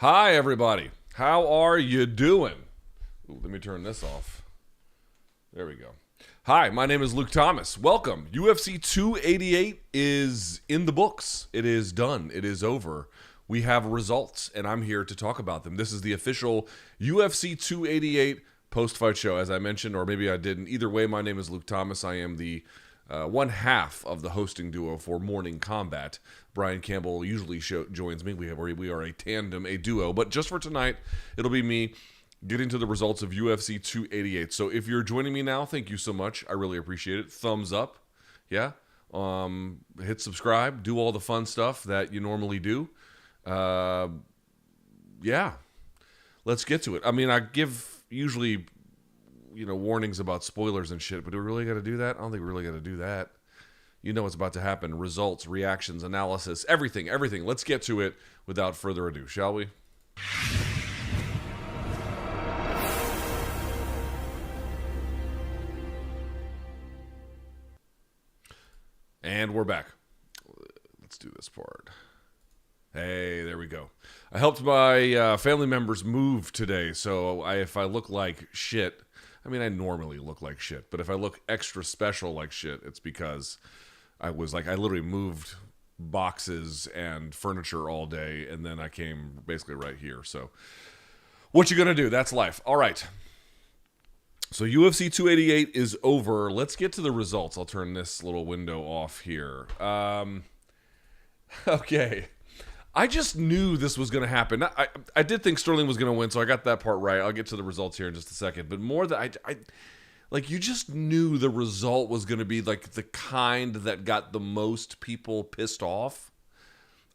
Hi, everybody. How are you doing? Ooh, let me turn this off. There we go. Hi, my name is Luke Thomas. Welcome. UFC 288 is in the books. It is done. It is over. We have results, and I'm here to talk about them. This is the official UFC 288 post-fight show, as I mentioned, or maybe I didn't. Either way, my name is Luke Thomas. I am the one half of the hosting duo for Morning Kombat. Brian Campbell usually joins me. We are a tandem, a duo. But just for tonight, it'll be me getting to the results of UFC 288. So if you're joining me now, thank you so much. I really appreciate it. Thumbs up. Yeah. Hit subscribe. Do all the fun stuff that you normally do. Yeah. Let's get to it. I mean, I give usually warnings about spoilers and shit, but do we really got to do that? I don't think we really got to do that. You know what's about to happen. Results, reactions, analysis, everything. Let's get to it without further ado, shall we? And we're back. Let's do this part. Hey, there we go. I helped my family members move today, so if I look like shit, I mean, I normally look like shit, but if I look extra special like shit, it's because I literally moved boxes and furniture all day, and then I came basically right here. So what you gonna do? That's life. All right. So UFC 288 is over. Let's get to the results. I'll turn this little window off here. Okay. I just knew this was going to happen. I did think Sterling was going to win, so I got that part right. I'll get to the results here in just a second. But more that you just knew the result was going to be like the kind that got the most people pissed off.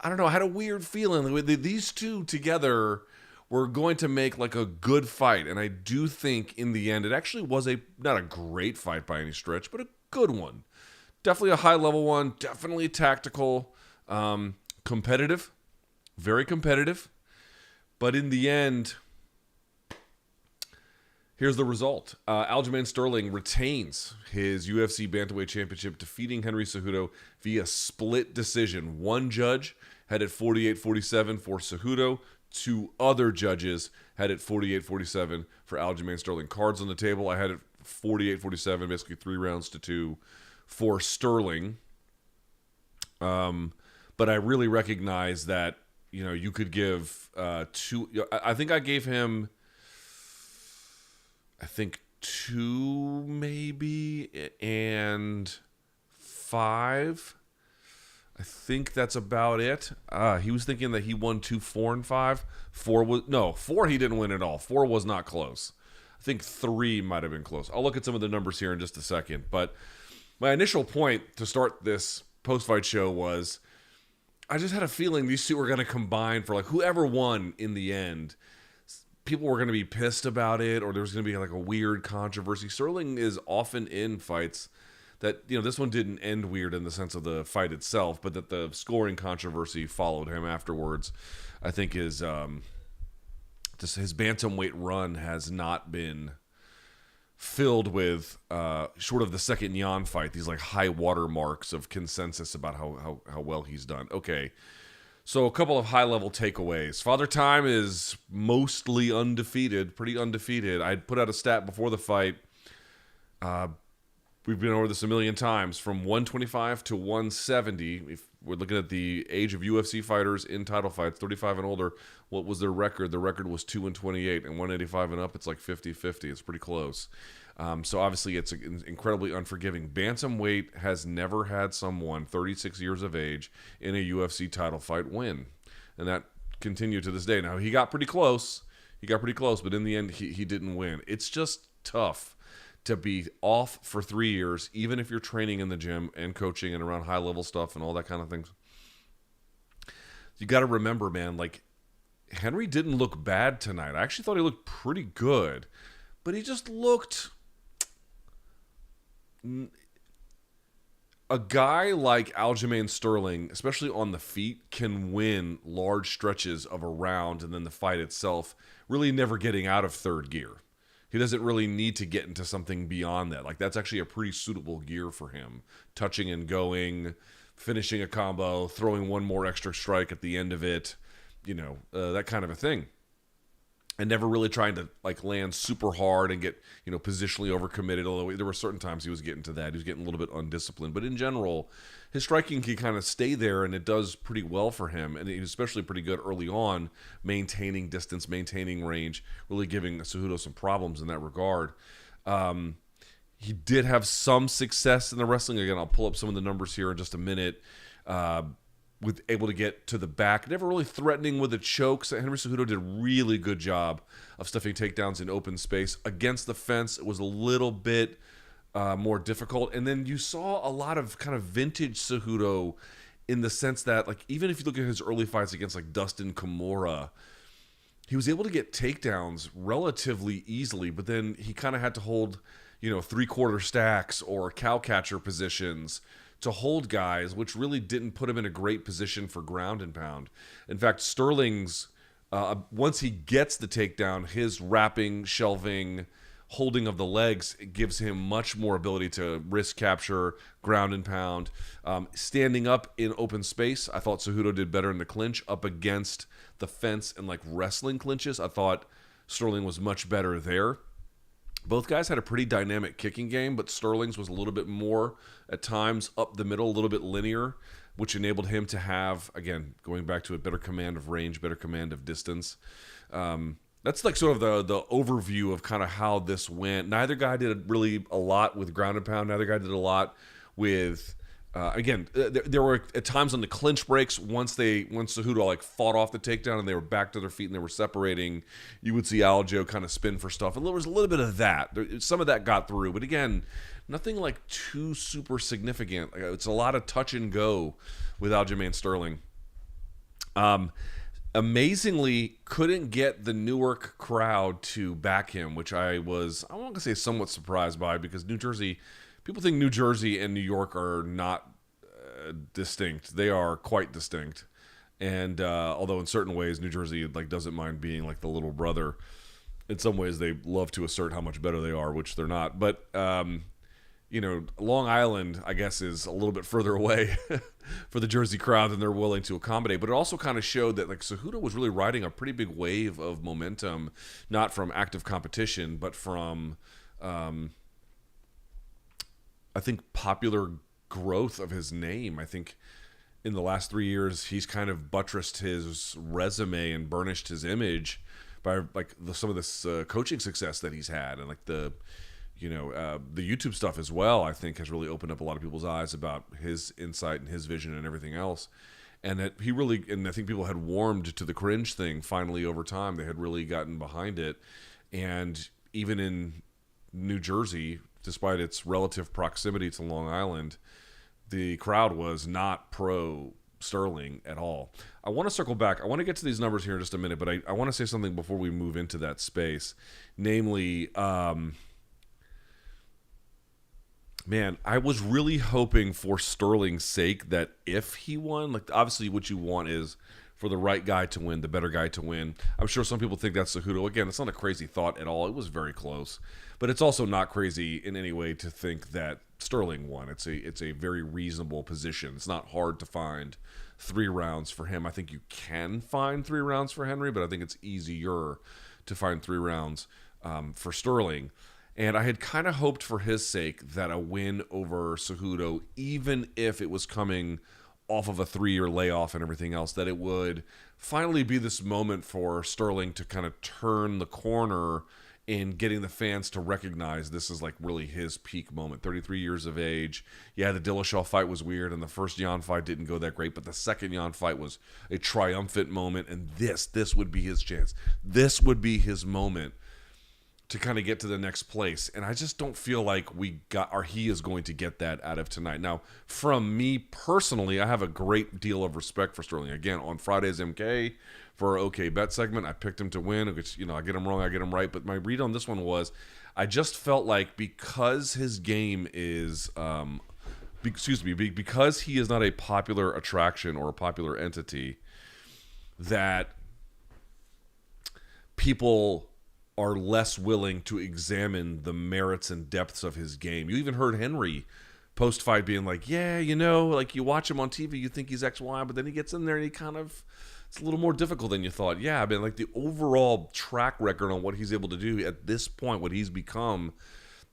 I don't know. I had a weird feeling. These two together were going to make like a good fight. And I do think in the end, it actually was not a great fight by any stretch, but a good one. Definitely a high level one. Definitely tactical. Competitive. Very competitive. But in the end, here's the result. Aljamain Sterling retains his UFC Bantamweight Championship, defeating Henry Cejudo via split decision. One judge had it 48-47 for Cejudo. Two other judges had it 48-47 for Aljamain Sterling. Cards on the table, I had it 48-47, basically 3 rounds to 2 for Sterling. But I really recognize that you could give two. I think I gave him, 2 maybe, and 5. I think that's about it. He was thinking that he won 2, 4, and 5. 4 he didn't win at all. 4 was not close. I think 3 might have been close. I'll look at some of the numbers here in just a second. But my initial point to start this post-fight show was, I just had a feeling these two were going to combine for like whoever won in the end. People were going to be pissed about it, or there was going to be like a weird controversy. Sterling is often in fights that, this one didn't end weird in the sense of the fight itself, but that the scoring controversy followed him afterwards. I think his bantamweight run has not been filled with short of the second Yan fight, these like high water marks of consensus about how well he's done. Okay, so a couple of high level takeaways. Father Time is mostly undefeated, pretty undefeated. I'd put out a stat before the fight. We've been over this a million times, from 125 to 170. If we're looking at the age of UFC fighters in title fights, 35 and older, what was their record? The record was 2-28, and 185 and up, it's like 50-50. It's pretty close. So obviously it's incredibly unforgiving. Bantamweight has never had someone 36 years of age in a UFC title fight win, and that continued to this day. Now, he got pretty close, but in the end, he didn't win. It's just tough to be off for 3 years, even if you're training in the gym and coaching and around high-level stuff and all that kind of things. You got to remember, man, like, Henry didn't look bad tonight. I actually thought he looked pretty good, but he just looked... A guy like Aljamain Sterling, especially on the feet, can win large stretches of a round, and then the fight itself really never getting out of third gear. He doesn't really need to get into something beyond that. Like, that's actually a pretty suitable gear for him. Touching and going, finishing a combo, throwing one more extra strike at the end of it. that kind of a thing. And never really trying to like land super hard and get, positionally overcommitted. Although there were certain times he was getting to that. He was getting a little bit undisciplined. But in general, his striking can kind of stay there, and it does pretty well for him. And he's especially pretty good early on, maintaining distance, maintaining range, really giving Cejudo some problems in that regard. He did have some success in the wrestling. Again, I'll pull up some of the numbers here in just a minute. With able to get to the back, never really threatening with the chokes. Henry Cejudo did a really good job of stuffing takedowns in open space. Against the fence, it was a little bit more difficult. And then you saw a lot of kind of vintage Cejudo in the sense that, like, even if you look at his early fights against like Dustin Kimura, he was able to get takedowns relatively easily, but then he kind of had to hold, 3/4 stacks or cow catcher positions to hold guys, which really didn't put him in a great position for ground and pound. In fact, Sterling's, once he gets the takedown, his wrapping, shelving, holding of the legs gives him much more ability to wrist capture, ground and pound. Standing up in open space, I thought Cejudo did better in the clinch. Up against the fence and like wrestling clinches, I thought Sterling was much better there. Both guys had a pretty dynamic kicking game, but Sterling's was a little bit more, at times, up the middle, a little bit linear, which enabled him to have, again, going back to a better command of range, better command of distance. That's like sort of the overview of kind of how this went. Neither guy did really a lot with ground and pound. Neither guy did a lot with... there were at times on the clinch breaks, once Cejudo like fought off the takedown and they were back to their feet and they were separating, you would see Aljo kind of spin for stuff. And there was a little bit of that. Some of that got through, but again, nothing like too super significant. It's a lot of touch and go with Aljamain Sterling. Amazingly, couldn't get the Newark crowd to back him, which I want to say somewhat surprised by, because New Jersey... People think New Jersey and New York are not distinct. They are quite distinct. And although in certain ways New Jersey like doesn't mind being like the little brother, in some ways they love to assert how much better they are, which they're not. But Long Island, I guess, is a little bit further away for the Jersey crowd than they're willing to accommodate. But it also kind of showed that like Cejudo was really riding a pretty big wave of momentum, not from active competition, but from I think popular growth of his name. I think in the last 3 years, he's kind of buttressed his resume and burnished his image by like some of this coaching success that he's had, and like the YouTube stuff as well. I think has really opened up a lot of people's eyes about his insight and his vision and everything else. And that I think people had warmed to the cringe thing finally over time. They had really gotten behind it, and even in New Jersey, despite its relative proximity to Long Island, the crowd was not pro Sterling at all. I want to circle back. I want to get to these numbers here in just a minute, but I want to say something before we move into that space. Namely, I was really hoping for Sterling's sake that if he won, like obviously what you want is for the right guy to win, the better guy to win. I'm sure some people think that's Cejudo. Again, it's not a crazy thought at all. It was very close. But it's also not crazy in any way to think that Sterling won. It's a very reasonable position. It's not hard to find 3 rounds for him. I think you can find 3 rounds for Henry, but I think it's easier to find 3 rounds for Sterling. And I had kind of hoped for his sake that a win over Cejudo, even if it was coming off of a 3-year layoff and everything else, that it would finally be this moment for Sterling to kind of turn the corner in getting the fans to recognize this is like really his peak moment. 33 years of age. Yeah, the Dillashaw fight was weird, and the first Jan fight didn't go that great, but the second Jan fight was a triumphant moment, and this would be his chance. This would be his moment to kind of get to the next place. And I just don't feel like he is going to get that out of tonight. Now, from me personally, I have a great deal of respect for Sterling. Again, on Friday's MK, for our OK Bet segment, I picked him to win, which, I get him wrong, I get him right. But my read on this one was, I just felt like because his game is, because he is not a popular attraction or a popular entity, that people are less willing to examine the merits and depths of his game. You even heard Henry post-fight being like, yeah, like you watch him on TV, you think he's X, Y, but then he gets in there and he kind of it's a little more difficult than you thought. Yeah, I mean, like the overall track record on what he's able to do at this point, what he's become,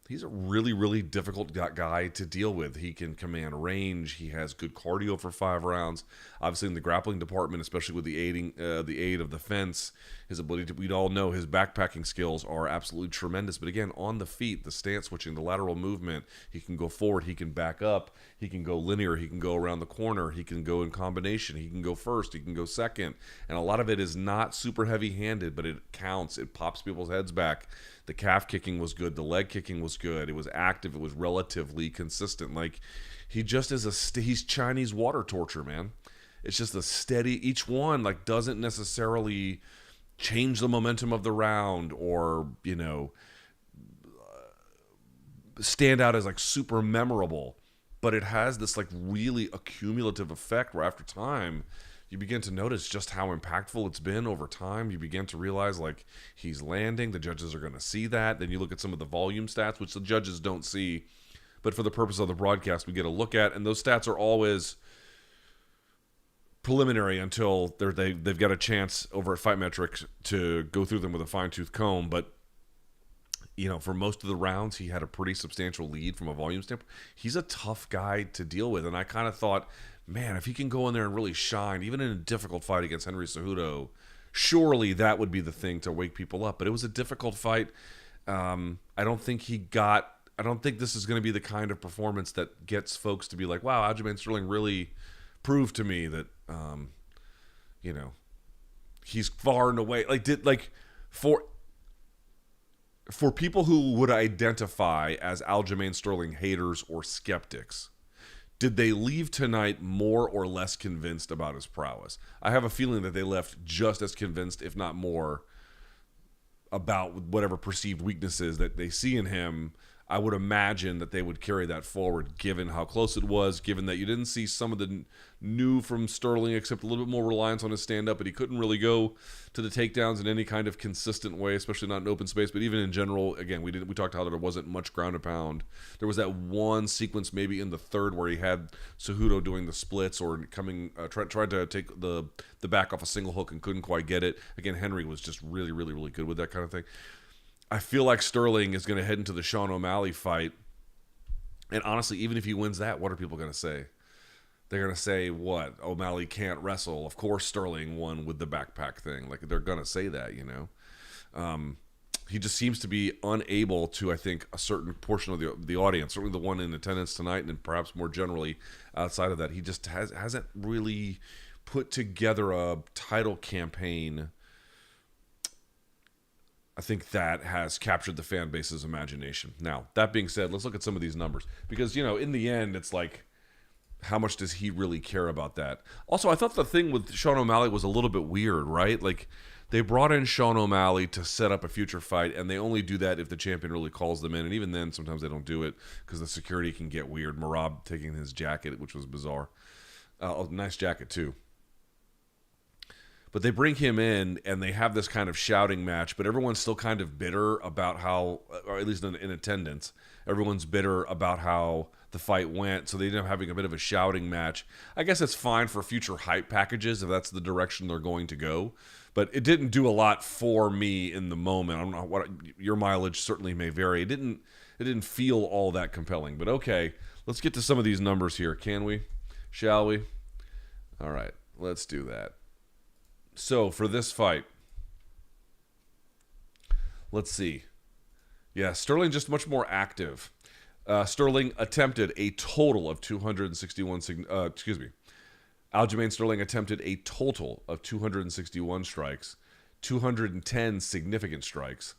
he's a really, really difficult guy to deal with. He can command range. He has good cardio for 5 rounds. Obviously, in the grappling department, especially with the aid of the fence, his ability to, we'd all know his backpacking skills are absolutely tremendous. But again, on the feet, the stance switching, the lateral movement, he can go forward, he can back up, he can go linear, he can go around the corner, he can go in combination, he can go first, he can go second. And a lot of it is not super heavy-handed, but it counts. It pops people's heads back. The calf kicking was good. The leg kicking was good. It was active. It was relatively consistent. Like, he just is he's Chinese water torture, man. It's just a steady, each one, like, doesn't necessarily change the momentum of the round or, you know, stand out as, like, super memorable. But it has this, like, really accumulative effect where after time, you begin to notice just how impactful it's been over time. You begin to realize, like, he's landing. The judges are going to see that. Then you look at some of the volume stats, which the judges don't see. But for the purpose of the broadcast, we get a look at. And those stats are always preliminary until they've got a chance over at Fight Metrics to go through them with a fine-tooth comb. But, you know, for most of the rounds, he had a pretty substantial lead from a volume standpoint. He's a tough guy to deal with. And I kind of thought, man, if he can go in there and really shine, even in a difficult fight against Henry Cejudo, surely that would be the thing to wake people up. But it was a difficult fight. I don't think this is going to be the kind of performance that gets folks to be like, wow, Aljamain Sterling really proved to me that, you know, he's far and away. For people who would identify as Aljamain Sterling haters or skeptics, did they leave tonight more or less convinced about his prowess? I have a feeling that they left just as convinced, if not more, about whatever perceived weaknesses that they see in him. I would imagine that they would carry that forward, given how close it was, given that you didn't see some of the new from Sterling, except a little bit more reliance on his stand-up, but he couldn't really go to the takedowns in any kind of consistent way, especially not in open space. But even in general, again, we talked how there wasn't much ground and pound. There was that one sequence maybe in the third where he had Cejudo doing the splits or coming, tried to take the back off a single hook and couldn't quite get it. Again, Henry was just really, really, really good with that kind of thing. I feel like Sterling is going to head into the Sean O'Malley fight. And honestly, even if he wins that, what are people going to say? They're going to say, what? O'Malley can't wrestle. Of course Sterling won with the backpack thing. Like, they're going to say that, you know? He just seems to be unable to, I think, a certain portion of the audience, certainly the one in attendance tonight, and perhaps more generally outside of that, he just hasn't really put together a title campaign, I think, that has captured the fan base's imagination. Now, that being said, let's look at some of these numbers. Because, you know, in the end, it's like, how much does he really care about that? Also, I thought the thing with Sean O'Malley was a little bit weird, right? Like, they brought in Sean O'Malley to set up a future fight, and they only do that if the champion really calls them in. And even then, sometimes they don't do it because the security can get weird. Merab taking his jacket, which was bizarre. Nice jacket, too. But they bring him in, and they have this kind of shouting match, but everyone's still kind of bitter about how, or at least in attendance, everyone's bitter about how the fight went, so they end up having a bit of a shouting match. I guess it's fine for future hype packages if that's the direction they're going to go, but it didn't do a lot for me in the moment. I don't know what your mileage certainly may vary. It didn't feel all that compelling, but okay, let's get to some of these numbers here, can we? Shall we? All right, let's do that. So, for this fight, let's see. Yeah, Sterling just much more active. Sterling attempted a total of 261, Aljamain Sterling attempted a total of 261 strikes, 210 significant strikes.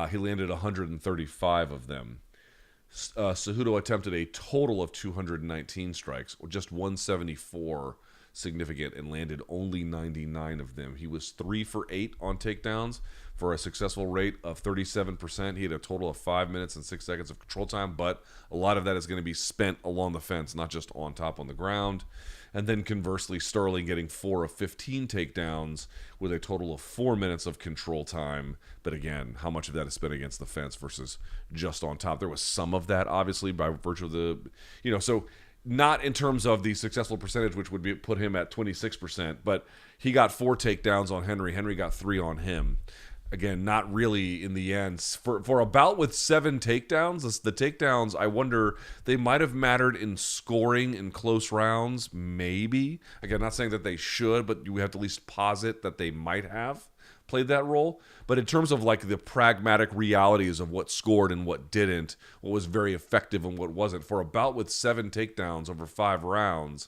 He landed 135 of them. Cejudo attempted a total of 219 strikes, or just 174 significant, and landed only 99 of them. He was 3 for 8 on takedowns for a successful rate of 37%. He had a total of 5 minutes and 6 seconds of control time, but a lot of that is going to be spent along the fence, not just on top on the ground. And then conversely, Sterling getting 4 of 15 takedowns with a total of 4 minutes of control time. But again, how much of that is spent against the fence versus just on top? There was some of that, obviously, by virtue of the, so not in terms of the successful percentage, which would put him at 26%, but he got 4 takedowns on Henry. Henry got 3 on him. Again, not really in the end. For a bout with 7 takedowns, the takedowns, I wonder, they might have mattered in scoring in close rounds, maybe. Again, not saying that they should, but you have to at least posit that they might have played that role. But in terms of like the pragmatic realities of what scored and what didn't, what was very effective and what wasn't, for a bout with 7 takedowns over 5 rounds,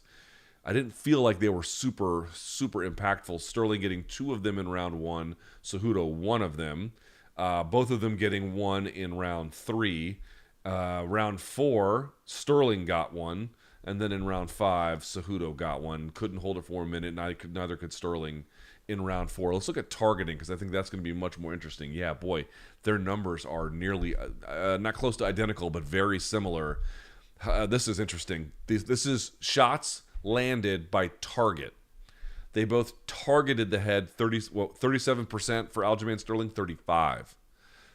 I didn't feel like they were super, super impactful. Sterling getting 2 of them in round 1, Cejudo 1 of them. Both of them getting 1 in round 3. Round 4, Sterling got 1. And then in round 5, Cejudo got 1. Couldn't hold it for a minute. Neither could Sterling in round 4. Let's look at targeting, because I think that's going to be much more interesting. Yeah, boy, their numbers are nearly, not close to identical, but very similar. This is interesting. This is shots landed by target. They both targeted the head 37% for Aljamain Sterling, 35%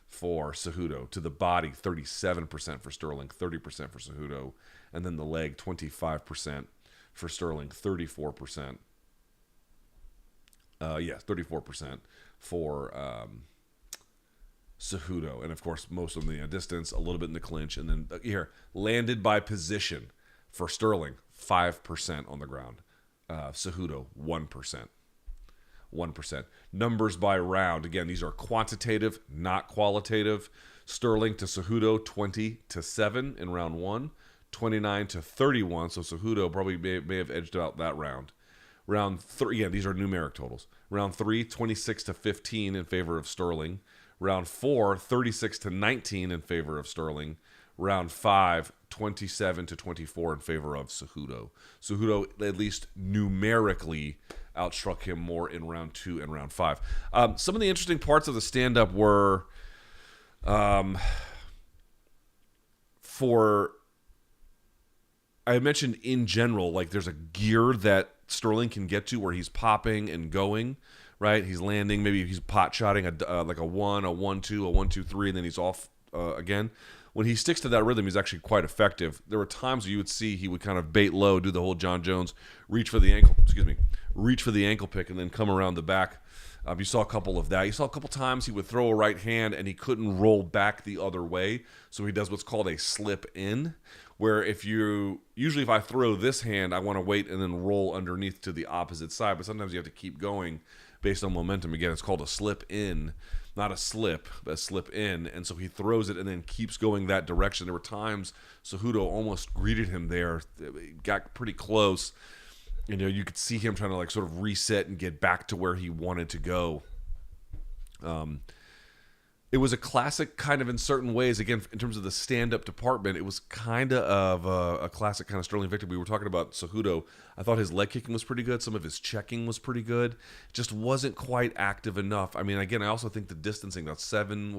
for Cejudo. To the body, 37% for Sterling, 30% for Cejudo. And then the leg, 25% for Sterling, 34%. 34% for Cejudo. And, of course, most of them in the distance, a little bit in the clinch. And then here, landed by position for Sterling, 5% on the ground. Cejudo, 1%. 1%. Numbers by round. Again, these are quantitative, not qualitative. Sterling to Cejudo, 20-7 in round 1. 29-31. So Cejudo probably may have edged out that round. Round 3, again, these are numeric totals. Round 3, 26-15 in favor of Sterling. Round 4, 36-19 in favor of Sterling. Round 5, 27-24 in favor of Cejudo. Cejudo, at least numerically, outstruck him more in round 2 and round 5. Some of the interesting parts of the stand-up were I mentioned in general, like there's a gear that Sterling can get to where he's popping and going, right? He's landing, maybe he's pot-shotting like a 1, a 1-2, a 1-2-3, and then he's off again. When he sticks to that rhythm, he's actually quite effective. There were times where you would see he would kind of bait low, do the whole John Jones, reach for the ankle pick, and then come around the back. You saw a couple of that. You saw a couple times he would throw a right hand and he couldn't roll back the other way, so he does what's called a slip in, where usually if I throw this hand, I want to wait and then roll underneath to the opposite side, but sometimes you have to keep going based on momentum. Again, it's called a slip in, not a slip, but a slip in. And so he throws it and then keeps going that direction. There were times Cejudo almost greeted him there, got pretty close. You know, you could see him trying to like sort of reset and get back to where he wanted to go. It was a classic kind of in certain ways. Again, in terms of the stand-up department, it was kind of a classic kind of Sterling victory. We were talking about Cejudo. I thought his leg kicking was pretty good. Some of his checking was pretty good. Just wasn't quite active enough. I mean, again, I also think the distancing, that 7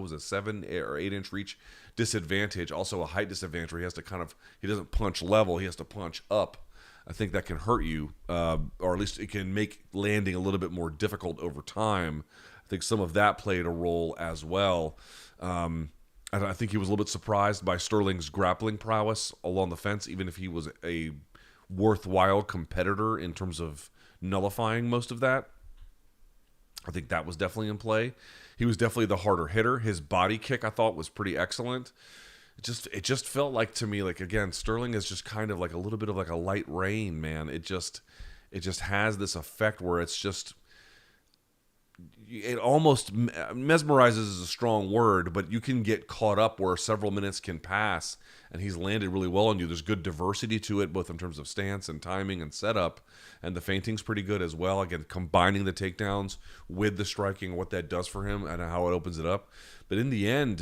or 8 inch reach disadvantage, also a height disadvantage where he has to he doesn't punch level, he has to punch up. I think that can hurt you, or at least it can make landing a little bit more difficult over time. I think some of that played a role as well. I think he was a little bit surprised by Sterling's grappling prowess along the fence, even if he was a worthwhile competitor in terms of nullifying most of that. I think that was definitely in play. He was definitely the harder hitter. His body kick, I thought, was pretty excellent. It just felt like to me, like, again, Sterling is just kind of like a little bit of like a light rain, man. It just has this effect where it almost mesmerizes is a strong word, but you can get caught up where several minutes can pass and he's landed really well on you. There's good diversity to it, both in terms of stance and timing and setup, and the feinting's pretty good as well. Again, combining the takedowns with the striking, what that does for him and how it opens it up. But in the end,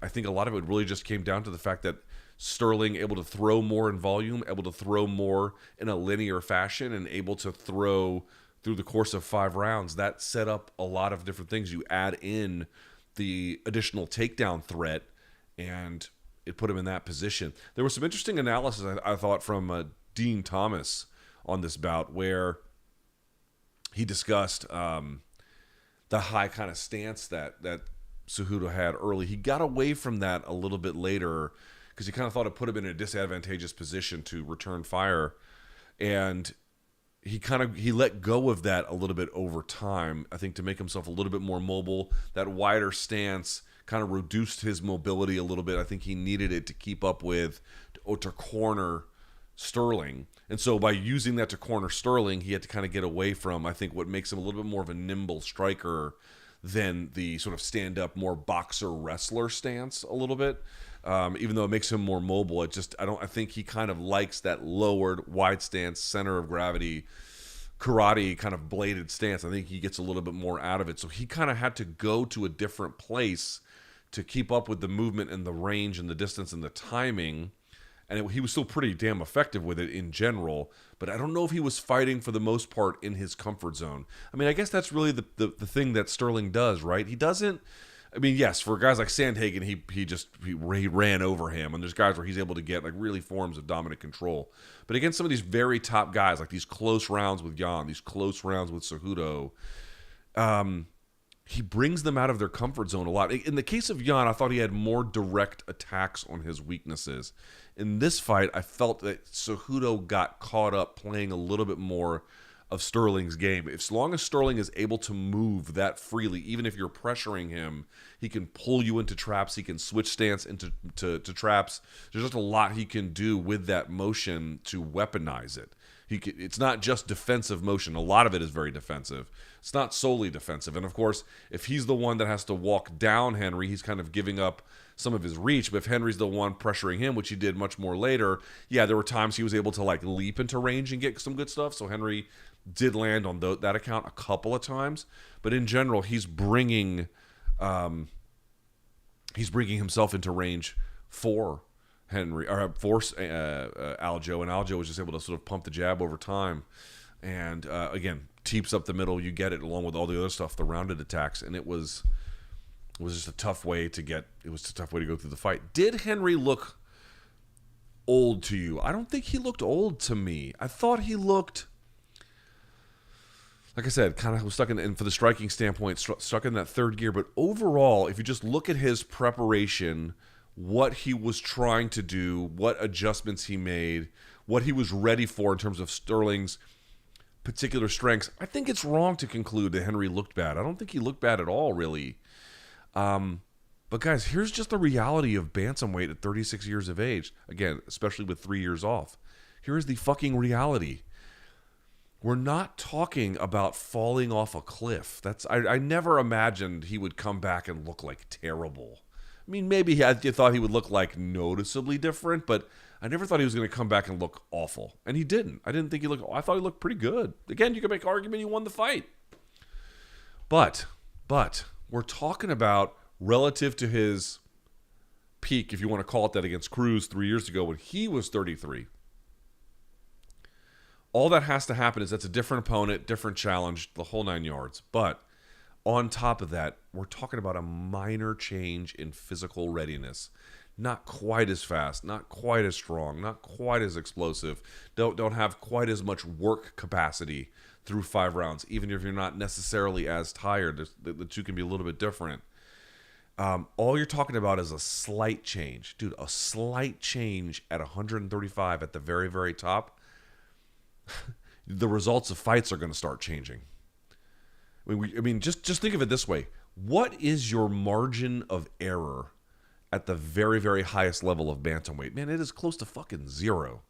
I think a lot of it really just came down to the fact that Sterling able to throw more in volume, able to throw more in a linear fashion, and able to throw through the course of 5 rounds. That set up a lot of different things. You add in the additional takedown threat, and it put him in that position. There was some interesting analysis, I thought, from Dean Thomas on this bout, where he discussed the high kind of stance that Cejudo had early. He got away from that a little bit later, because he kind of thought it put him in a disadvantageous position to return fire. And he let go of that a little bit over time, I think, to make himself a little bit more mobile. That wider stance kind of reduced his mobility a little bit. I think he needed it to keep up with, or to corner Sterling. And so by using that to corner Sterling, he had to kind of get away from, I think, what makes him a little bit more of a nimble striker than the sort of stand-up, more boxer-wrestler stance a little bit. Even though it makes him more mobile, I think he kind of likes that lowered, wide stance, center of gravity, karate kind of bladed stance. I think he gets a little bit more out of it. So he kind of had to go to a different place to keep up with the movement and the range and the distance and the timing. And he was still pretty damn effective with it in general. But I don't know if he was fighting for the most part in his comfort zone. I mean, I guess that's really the thing that Sterling does, right? He doesn't... I mean, yes, for guys like Sandhagen, he ran over him, and there's guys where he's able to get like really forms of dominant control. But against some of these very top guys, like these close rounds with Jan, these close rounds with Cejudo, he brings them out of their comfort zone a lot. In the case of Jan, I thought he had more direct attacks on his weaknesses. In this fight, I felt that Cejudo got caught up playing a little bit more of Sterling's game. As long as Sterling is able to move that freely, even if you're pressuring him, he can pull you into traps. He can switch stance into traps. There's just a lot he can do with that motion to weaponize it. It's not just defensive motion. A lot of it is very defensive. It's not solely defensive. And of course, if he's the one that has to walk down Henry, he's kind of giving up some of his reach. But if Henry's the one pressuring him, which he did much more later, yeah, there were times he was able to like leap into range and get some good stuff. So Henry did land on that account a couple of times, but in general, he's bringing himself into range for Henry or for Aljo, and Aljo was just able to sort of pump the jab over time, and again teeps up the middle. You get it along with all the other stuff, the rounded attacks, and it was just a tough way to get. It was a tough way to go through the fight. Did Henry look old to you? I don't think he looked old to me. I thought he looked, like I said, kind of was stuck in for the striking standpoint, stuck in that third gear. But overall, if you just look at his preparation, what he was trying to do, what adjustments he made, what he was ready for in terms of Sterling's particular strengths, I think it's wrong to conclude that Henry looked bad. I don't think he looked bad at all, really. But guys, here's just the reality of bantamweight at 36 years of age. Again, especially with 3 years off. Here's the fucking reality. We're not talking about falling off a cliff. I never imagined he would come back and look like terrible. I mean, maybe you thought he would look like noticeably different, but I never thought he was going to come back and look awful. And he didn't. I thought he looked pretty good. Again, you could make an argument he won the fight. But we're talking about relative to his peak, if you want to call it that, against Cruz 3 years ago when he was 33. All that has to happen is that's a different opponent, different challenge, the whole 9 yards. But on top of that, we're talking about a minor change in physical readiness. Not quite as fast, not quite as strong, not quite as explosive. Don't have quite as much work capacity through 5 rounds, even if you're not necessarily as tired. The two can be a little bit different. All you're talking about is a slight change. Dude, a slight change at 135 at the very, very top. The results of fights are going to start changing. I mean, just think of it this way. What is your margin of error at the very, very highest level of bantamweight? Man, it is close to fucking zero.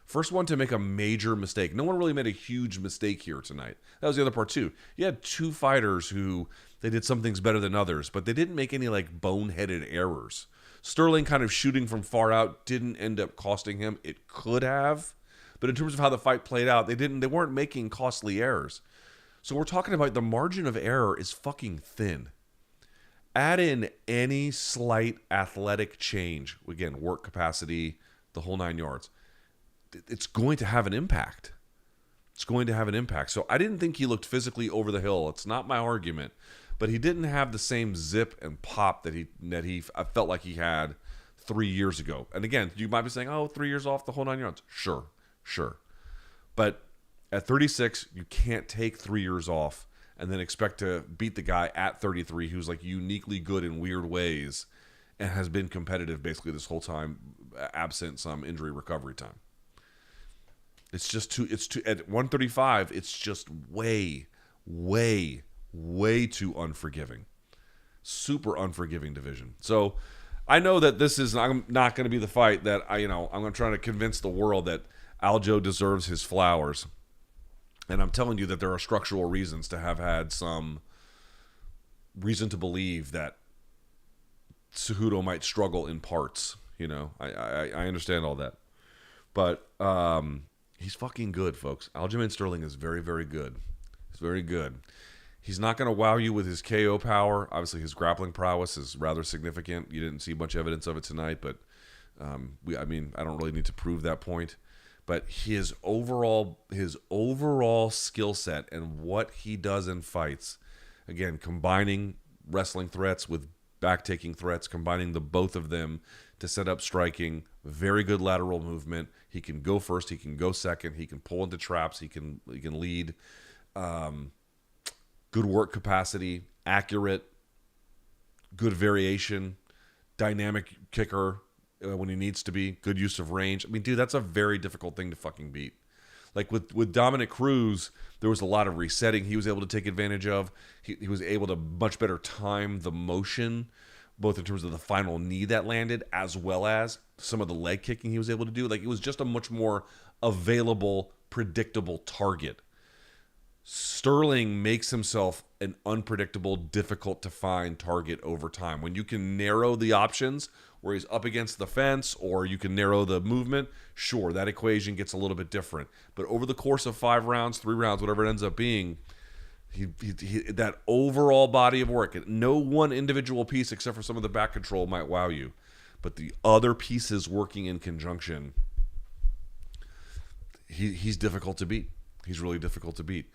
First one to make a major mistake. No one really made a huge mistake here tonight. That was the other part too. You had 2 fighters who they did some things better than others, but they didn't make any like boneheaded errors. Sterling kind of shooting from far out didn't end up costing him. It could have. But in terms of how the fight played out, they weren't making costly errors. So we're talking about the margin of error is fucking thin. Add in any slight athletic change, again, work capacity, the whole 9 yards. It's going to have an impact. It's going to have an impact. So I didn't think he looked physically over the hill. It's not my argument. But he didn't have the same zip and pop that I felt like he had 3 years ago. And again, you might be saying, 3 years off the whole 9 yards. Sure. But at 36, you can't take 3 years off and then expect to beat the guy at 33 who's like uniquely good in weird ways and has been competitive basically this whole time, absent some injury recovery time. It's just too at 135, it's just way, way, way too unforgiving. Super unforgiving division. So I know that this is not going to be the fight that I'm going to try to convince the world that Aljo deserves his flowers. And I'm telling you that there are structural reasons to have had some reason to believe that Cejudo might struggle in parts. I understand all that. But he's fucking good, folks. Aljamain Sterling is very, very good. He's very good. He's not going to wow you with his KO power. Obviously, his grappling prowess is rather significant. You didn't see much evidence of it tonight, but I don't really need to prove that point. But his overall skill set and what he does in fights, again, combining wrestling threats with back-taking threats, combining the both of them to set up striking, very good lateral movement. He can go first, he can go second, he can pull into traps, he can lead. Good work capacity, accurate, good variation, dynamic kicker when he needs to be, good use of range. I mean, dude, that's a very difficult thing to fucking beat. Like with Dominic Cruz, there was a lot of resetting he was able to take advantage of. He was able to much better time the motion, both in terms of the final knee that landed, as well as some of the leg kicking he was able to do. Like, it was just a much more available, predictable target. Sterling makes himself an unpredictable, difficult to find target over time. When you can narrow the options where he's up against the fence, or you can narrow the movement, sure, that equation gets a little bit different. But over the course of 5 rounds, 3 rounds, whatever it ends up being, he that overall body of work, no one individual piece except for some of the back control might wow you, but the other pieces working in conjunction, he's difficult to beat. He's really difficult to beat.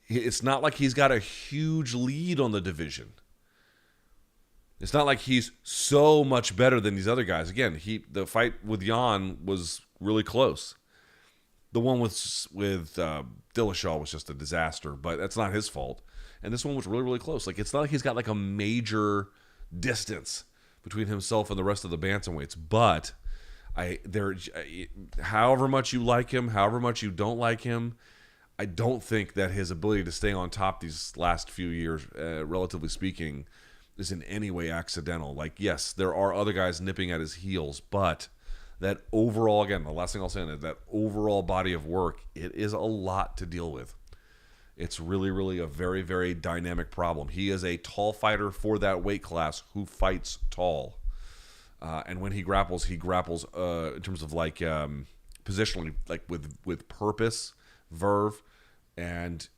It's not like he's got a huge lead on the division. It's not like he's so much better than these other guys. Again, the fight with Jan was really close. The one with Dillashaw was just a disaster, but that's not his fault. And this one was really, really close. Like, it's not like he's got like a major distance between himself and the rest of the bantamweights. But however much you like him, however much you don't like him, I don't think that his ability to stay on top these last few years, relatively speaking, is in any way accidental. Like, yes, there are other guys nipping at his heels, but that overall, again, the last thing I'll say is that overall body of work, it is a lot to deal with. It's really, really a very, very dynamic problem. He is a tall fighter for that weight class who fights tall. And when he grapples in terms of like positionally, like with purpose, verve, and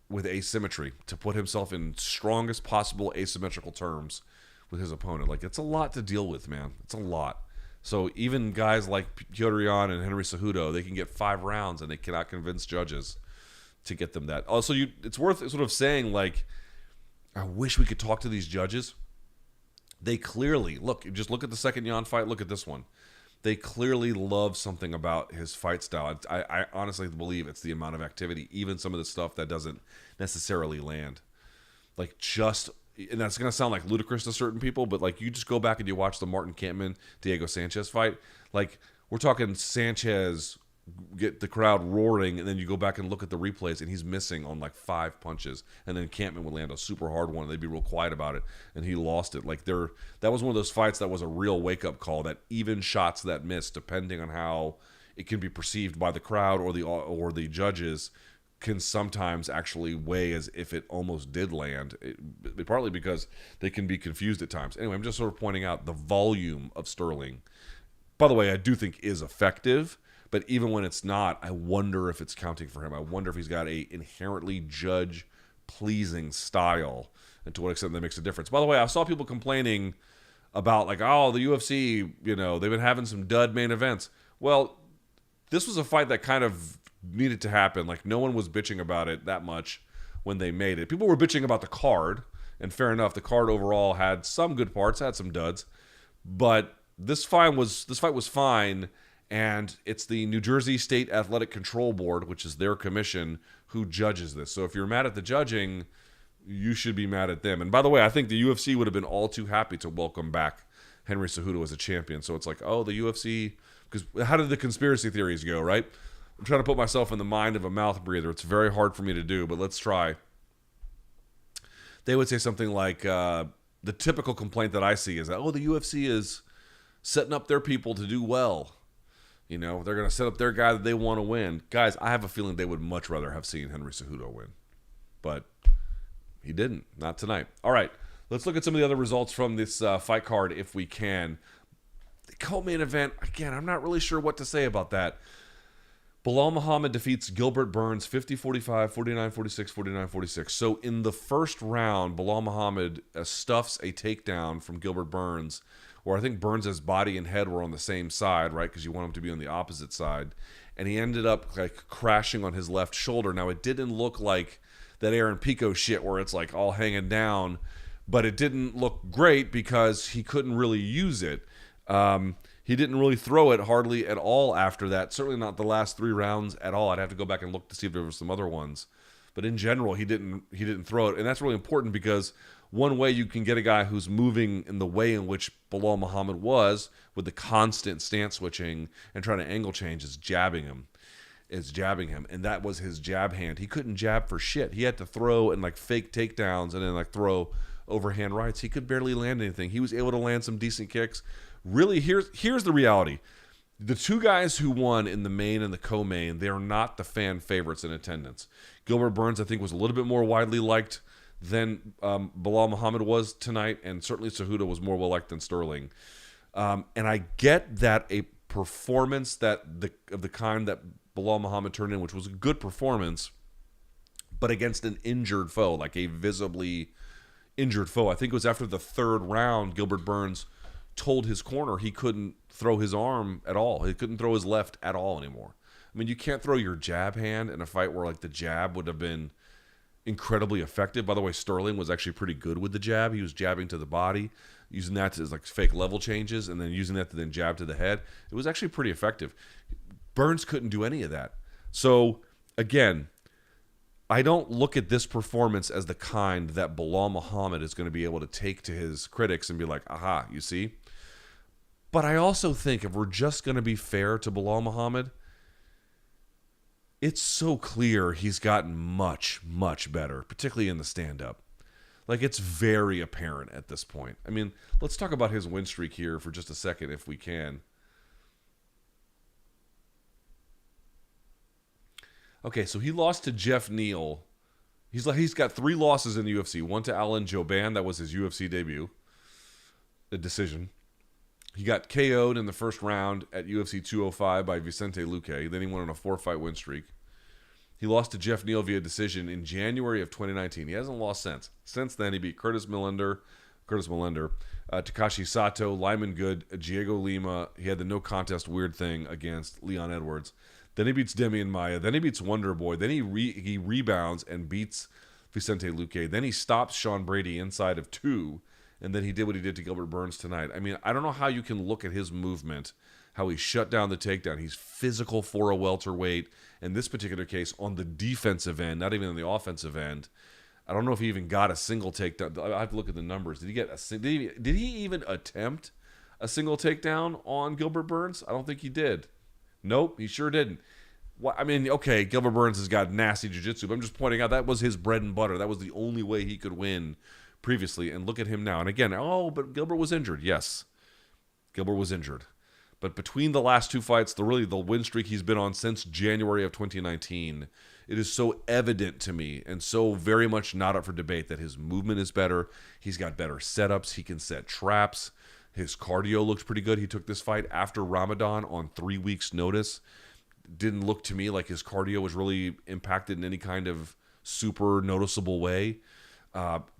with asymmetry, to put himself in strongest possible asymmetrical terms with his opponent. Like, it's a lot to deal with, man. It's a lot. So even guys like Jourdain and Henry Cejudo, they can get 5 rounds and they cannot convince judges to get them that. Also, it's worth sort of saying, like, I wish we could talk to these judges. They clearly, just look at the second Jan fight, look at this one. They clearly love something about his fight style. I honestly believe it's the amount of activity, even some of the stuff that doesn't necessarily land. Like, and that's going to sound like ludicrous to certain people, but like, you just go back and you watch the Martin Kampmann-Diego Sanchez fight. Like, we're talking Sanchez get the crowd roaring, and then you go back and look at the replays, and he's missing on like 5 punches, and then Kampmann would land a super hard one, and they'd be real quiet about it, and he lost it. Like, that was one of those fights that was a real wake-up call, that even shots that miss, depending on how it can be perceived by the crowd or the judges, can sometimes actually weigh as if it almost did land, partly because they can be confused at times. Anyway, I'm just sort of pointing out the volume of Sterling. By the way, I do think is effective, but even when it's not, I wonder if it's counting for him. I wonder if he's got a inherently judge-pleasing style, and to what extent that makes a difference. By the way, I saw people complaining about, like, oh, the UFC, they've been having some dud main events. Well, this was a fight that kind of needed to happen. Like, no one was bitching about it that much when they made it. People were bitching about the card, and fair enough, the card overall had some good parts, had some duds, but this fight was fine. And it's the New Jersey State Athletic Control Board, which is their commission, who judges this. So if you're mad at the judging, you should be mad at them. And by the way, I think the UFC would have been all too happy to welcome back Henry Cejudo as a champion. So it's like, oh, the UFC, because how did the conspiracy theories go, right? I'm trying to put myself in the mind of a mouth breather. It's very hard for me to do, but let's try. They would say something like, the typical complaint that I see is that, oh, the UFC is setting up their people to do well. You know, they're going to set up their guy that they want to win. Guys, I have a feeling they would much rather have seen Henry Cejudo win. But he didn't. Not tonight. All right. Let's look at some of the other results from this fight card if we can. The co-main event, again, I'm not really sure what to say about that. Belal Muhammad defeats Gilbert Burns 50-45, 49-46, 49-46. So in the first round, Belal Muhammad stuffs a takedown from Gilbert Burns, where I think Burns' body and head were on the same side, right? Because you want him to be on the opposite side. And he ended up like crashing on his left shoulder. Now, it didn't look like that Aaron Pico shit where it's like all hanging down, but it didn't look great because he couldn't really use it. He didn't really throw it hardly at all after that. Certainly not the last 3 rounds at all. I'd have to go back and look to see if there were some other ones. But in general, he didn't throw it. And that's really important because one way you can get a guy who's moving in the way in which Belal Muhammad was, with the constant stance switching and trying to angle change, is jabbing him. And that was his jab hand. He couldn't jab for shit. He had to throw and like fake takedowns and then like throw overhand rights. He could barely land anything. He was able to land some decent kicks. Really, here's the reality. The 2 guys who won in the main and the co-main, they are not the fan favorites in attendance. Gilbert Burns, I think, was a little bit more widely liked than Belal Muhammad was tonight, and certainly Cejudo was more well-liked than Sterling. And I get that a performance of the kind that Belal Muhammad turned in, which was a good performance, but against an injured foe, like a visibly injured foe. I think it was after the 3rd round, Gilbert Burns told his corner he couldn't throw his arm at all. He couldn't throw his left at all anymore. I mean, you can't throw your jab hand in a fight where like the jab would have been incredibly effective. By the way, Sterling was actually pretty good with the jab. He was jabbing to the body, using that as like fake level changes, and then using that to then jab to the head. It was actually pretty effective. Burns couldn't do any of that. So again, I don't look at this performance as the kind that Belal Muhammad is going to be able to take to his critics and be like, aha, you see? But I also think if we're just going to be fair to Belal Muhammad, it's so clear he's gotten much, much better, particularly in the stand-up. Like, it's very apparent at this point. I mean, let's talk about his win streak here for just a second if we can. Okay, so he lost to Jeff Neal. He's got 3 losses in the UFC. One to Jourdain, that was his UFC debut, a decision. He got KO'd in the first round at UFC 205 by Vicente Luque. Then he went on a 4-fight win streak. He lost to Jeff Neal via decision in January of 2019. He hasn't lost since. Since then, he beat Curtis Millender, Takashi Sato, Lyman Good, Diego Lima. He had the no contest weird thing against Leon Edwards. Then he beats Demian Maia. Then he beats Wonder Boy. Then he rebounds and beats Vicente Luque. Then he stops Sean Brady inside of 2. And then he did what he did to Gilbert Burns tonight. I mean, I don't know how you can look at his movement, how he shut down the takedown. He's physical for a welterweight. In this particular case, on the defensive end, not even on the offensive end. I don't know if he even got a single takedown. I have to look at the numbers. Did he even attempt a single takedown on Gilbert Burns? I don't think he did. Nope, he sure didn't. Well, I mean, okay, Gilbert Burns has got nasty jiu-jitsu, but I'm just pointing out that was his bread and butter. That was the only way he could win previously, and look at him now. And again, but Gilbert was injured. Yes, Gilbert was injured. But between the last 2 fights, the win streak he's been on since January of 2019, it is so evident to me and so very much not up for debate that his movement is better. He's got better setups. He can set traps. His cardio looks pretty good. He took this fight after Ramadan on 3 weeks' notice. Didn't look to me like his cardio was really impacted in any kind of super noticeable way.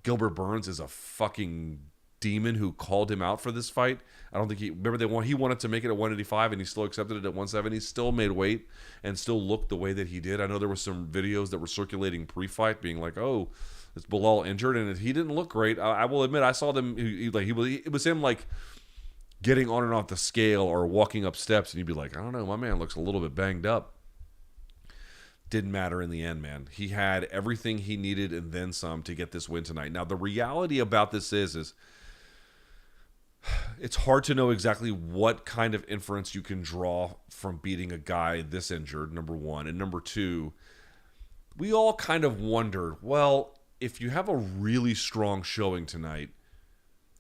Gilbert Burns is a fucking demon who called him out for this fight. I don't think he wanted to make it at 185 and he still accepted it at 170. Still made weight and still looked the way that he did. I know there were some videos that were circulating pre-fight being like, oh, is Belal injured? And he didn't look great. I will admit, I saw them. It was him like getting on and off the scale or walking up steps, and you'd be like, I don't know, my man looks a little bit banged up. Didn't matter in the end, man. He had everything he needed and then some to get this win tonight. Now, the reality about this is it's hard to know exactly what kind of inference you can draw from beating a guy this injured, number one. And number two, we all kind of wondered, well, if you have a really strong showing tonight,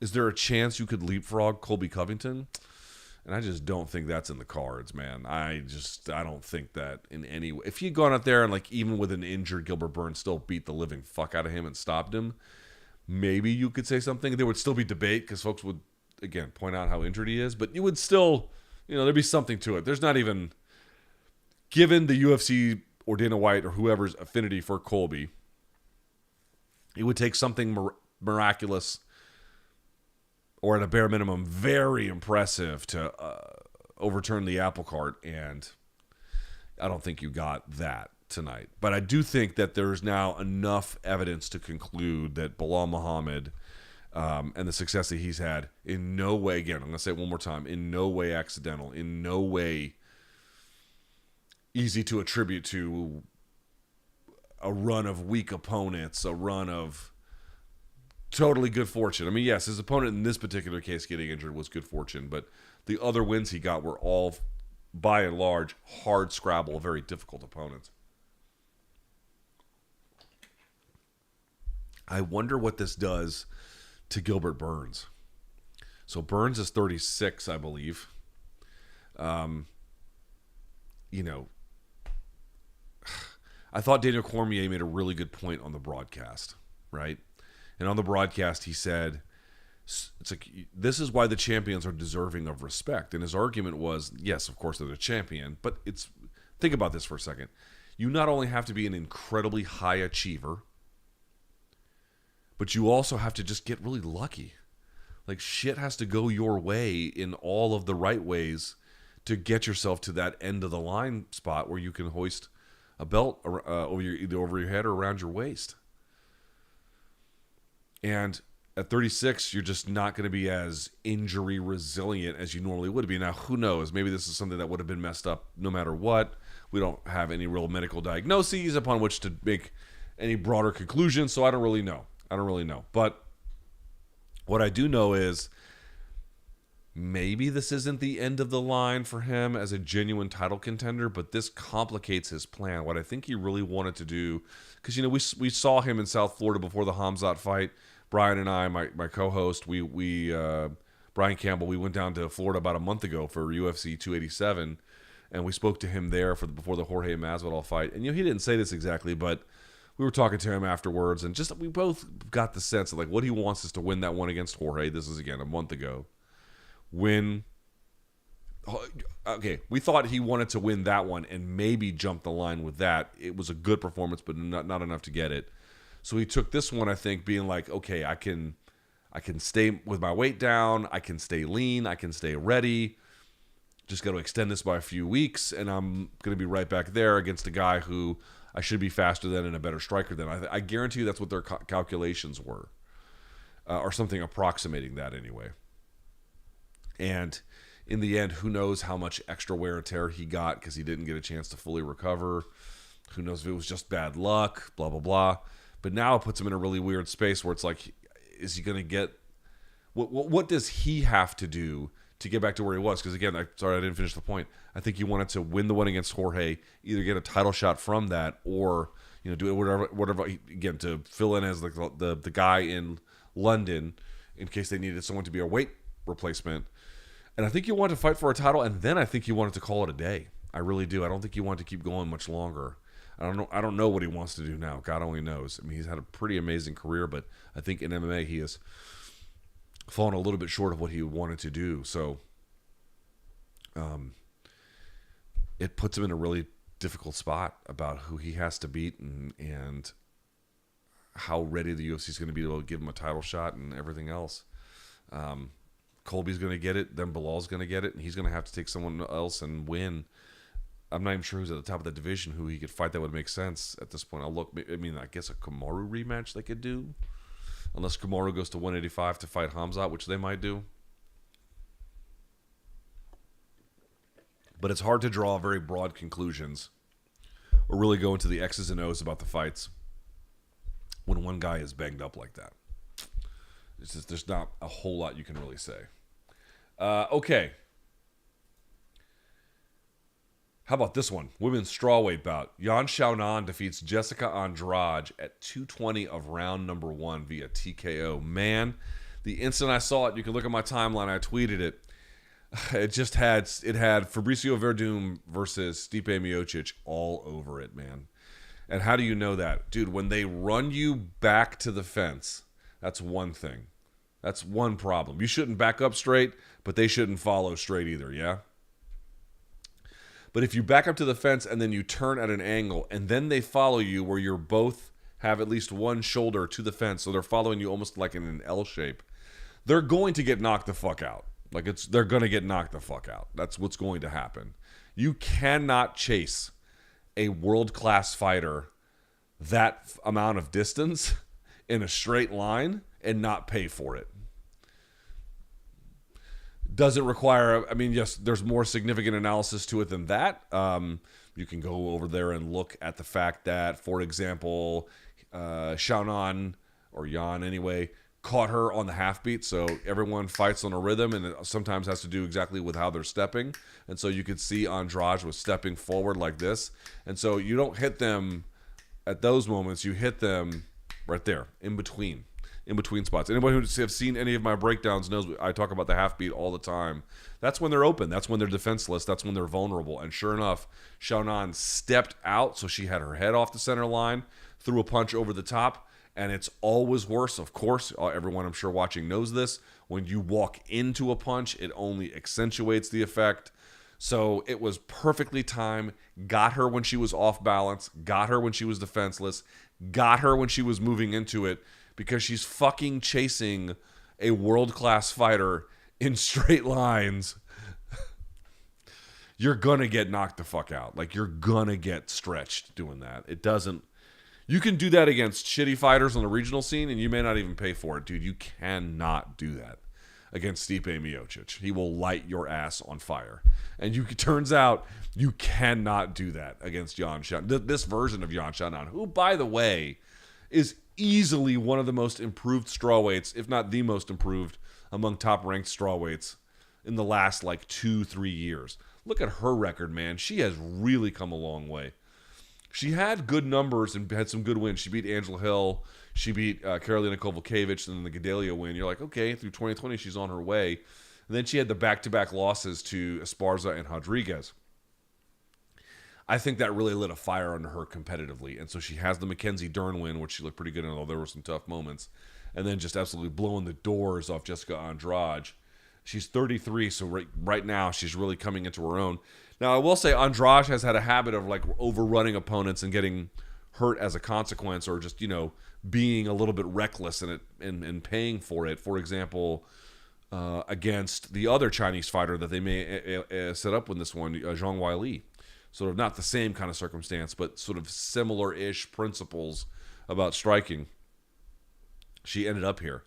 is there a chance you could leapfrog Colby Covington? And I just don't think that's in the cards, man. I don't think that in any way. If he'd gone out there and, like, even with an injured Gilbert Burns still beat the living fuck out of him and stopped him, maybe you could say something. There would still be debate because folks would, again, point out how injured he is. But you would still, there'd be something to it. There's not even, given the UFC or Dana White or whoever's affinity for Colby, it would take something miraculous or at a bare minimum very impressive to overturn the apple cart, and I don't think you got that tonight. But I do think that there's now enough evidence to conclude that Belal Muhammad and the success that he's had in no way, again, I'm going to say it one more time, in no way accidental, in no way easy to attribute to a run of weak opponents, a run of totally good fortune. I mean, yes, his opponent in this particular case getting injured was good fortune, but the other wins he got were all, by and large, hard scrabble, very difficult opponents. I wonder what this does to Gilbert Burns. So Burns is 36, I believe. I thought Daniel Cormier made a really good point on the broadcast, right? And on the broadcast, he said, it's like, this is why the champions are deserving of respect. And his argument was, yes, of course, they're the champion, but think about this for a second. You not only have to be an incredibly high achiever, but you also have to just get really lucky. Like, shit has to go your way in all of the right ways to get yourself to that end of the line spot where you can hoist a belt either over your head or around your waist. And at 36, you're just not going to be as injury resilient as you normally would be. Now, who knows? Maybe this is something that would have been messed up no matter what. We don't have any real medical diagnoses upon which to make any broader conclusions, so I don't really know. But what I do know is maybe this isn't the end of the line for him as a genuine title contender, but this complicates his plan. What I think he really wanted to do, because, we saw him in South Florida before the Khamzat fight. Brian and I, my co-host, Brian Campbell, we went down to Florida about a month ago for UFC 287, and we spoke to him there before the Jorge Masvidal fight. And he didn't say this exactly, but we were talking to him afterwards, and we both got the sense of, like, what he wants is to win that one against Jorge. This is, again, a month ago. We thought he wanted to win that one and maybe jump the line with that. It was a good performance, but not enough to get it. So he took this one, I think, being like, okay, I can stay with my weight down, I can stay lean, I can stay ready. Just got to extend this by a few weeks, and I'm going to be right back there against a guy who I should be faster than and a better striker than. I guarantee you that's what their calculations were, or something approximating that anyway. And in the end, who knows how much extra wear and tear he got because he didn't get a chance to fully recover. Who knows if it was just bad luck, blah, blah, blah. But now it puts him in a really weird space where it's like, is he going to get... What does he have to do to get back to where he was? Because, again, I didn't finish the point. I think he wanted to win the one against Jorge, either get a title shot from that or, do it whatever again, to fill in as the guy in London in case they needed someone to be a weight replacement. And I think he wanted to fight for a title, and then I think he wanted to call it a day. I really do. I don't think he wanted to keep going much longer. I don't know what he wants to do now. God only knows. I mean, he's had a pretty amazing career, but I think in MMA he has fallen a little bit short of what he wanted to do. So it puts him in a really difficult spot about who he has to beat and how ready the UFC is going to be to give him a title shot and everything else. Colby's going to get it, then Belal's going to get it, and he's going to have to take someone else and win. I'm not even sure who's at the top of the division who he could fight that would make sense at this point. I guess a Kamaru rematch they could do. Unless Kamaru goes to 185 to fight Khamzat, which they might do. But it's hard to draw very broad conclusions or really go into the X's and O's about the fights when one guy is banged up like that. There's not a whole lot you can really say. Okay. How about this one? Women's strawweight bout. Xiaonan defeats Jessica Andrade at 220 of round number 1 via TKO. Man, the instant I saw it, you can look at my timeline. I tweeted it. It had Fabricio Verdum versus Stipe Miocic all over it, man. And how do you know that? Dude, when they run you back to the fence, that's one thing. That's one problem. You shouldn't back up straight, but they shouldn't follow straight either, yeah? But if you back up to the fence and then you turn at an angle and then they follow you where you're both have at least one shoulder to the fence, so they're following you almost like in an L shape, they're going to get knocked the fuck out. They're going to get knocked the fuck out. That's what's going to happen. You cannot chase a world-class fighter that amount of distance in a straight line and not pay for it. Does it require, I mean, yes, there's more significant analysis to it than that. You can go over there and look at the fact that, for example, Xiaonan, or Yan anyway, caught her on the half beat. So everyone fights on a rhythm, and it sometimes has to do exactly with how they're stepping. And so you could see Andrade was stepping forward like this. And so you don't hit them at those moments. You hit them right there, in between spots. Anybody who has seen any of my breakdowns knows I talk about the half beat all the time. That's when they're open. That's when they're defenseless. That's when they're vulnerable. And sure enough, Xiaonan stepped out, so she had her head off the center line, threw a punch over the top, and it's always worse. Of course, everyone I'm sure watching knows this. When you walk into a punch, it only accentuates the effect. So it was perfectly timed. Got her when she was off balance. Got her when she was defenseless. Got her when she was moving into it. Because she's fucking chasing a world-class fighter in straight lines. You're gonna get knocked the fuck out. Like, you're gonna get stretched doing that. It doesn't... You can do that against shitty fighters on the regional scene, and you may not even pay for it. Dude, you cannot do that against Stipe Miocic. He will light your ass on fire. And it turns out you cannot do that against Xiaonan. This version of Xiaonan, who, by the way, is easily one of the most improved strawweights, if not the most improved, among top-ranked strawweights in the last, 2-3 years. Look at her record, man. She has really come a long way. She had good numbers and had some good wins. She beat Angela Hill. She beat Karolina Kowalkiewicz, and then the Gadelha win. You're like, okay, through 2020, she's on her way. And then she had the back-to-back losses to Esparza and Rodriguez. I think that really lit a fire under her competitively. And so she has the Mackenzie Dern win, which she looked pretty good in, although there were some tough moments. And then just absolutely blowing the doors off Jessica Andrade. She's 33, so right now she's really coming into her own. Now, I will say Andrade has had a habit of overrunning opponents and getting hurt as a consequence, or just, being a little bit reckless in it and paying for it. For example, against the other Chinese fighter that they may set up with this one, Zhang Weili. Sort of not the same kind of circumstance, but sort of similar-ish principles about striking. She ended up here.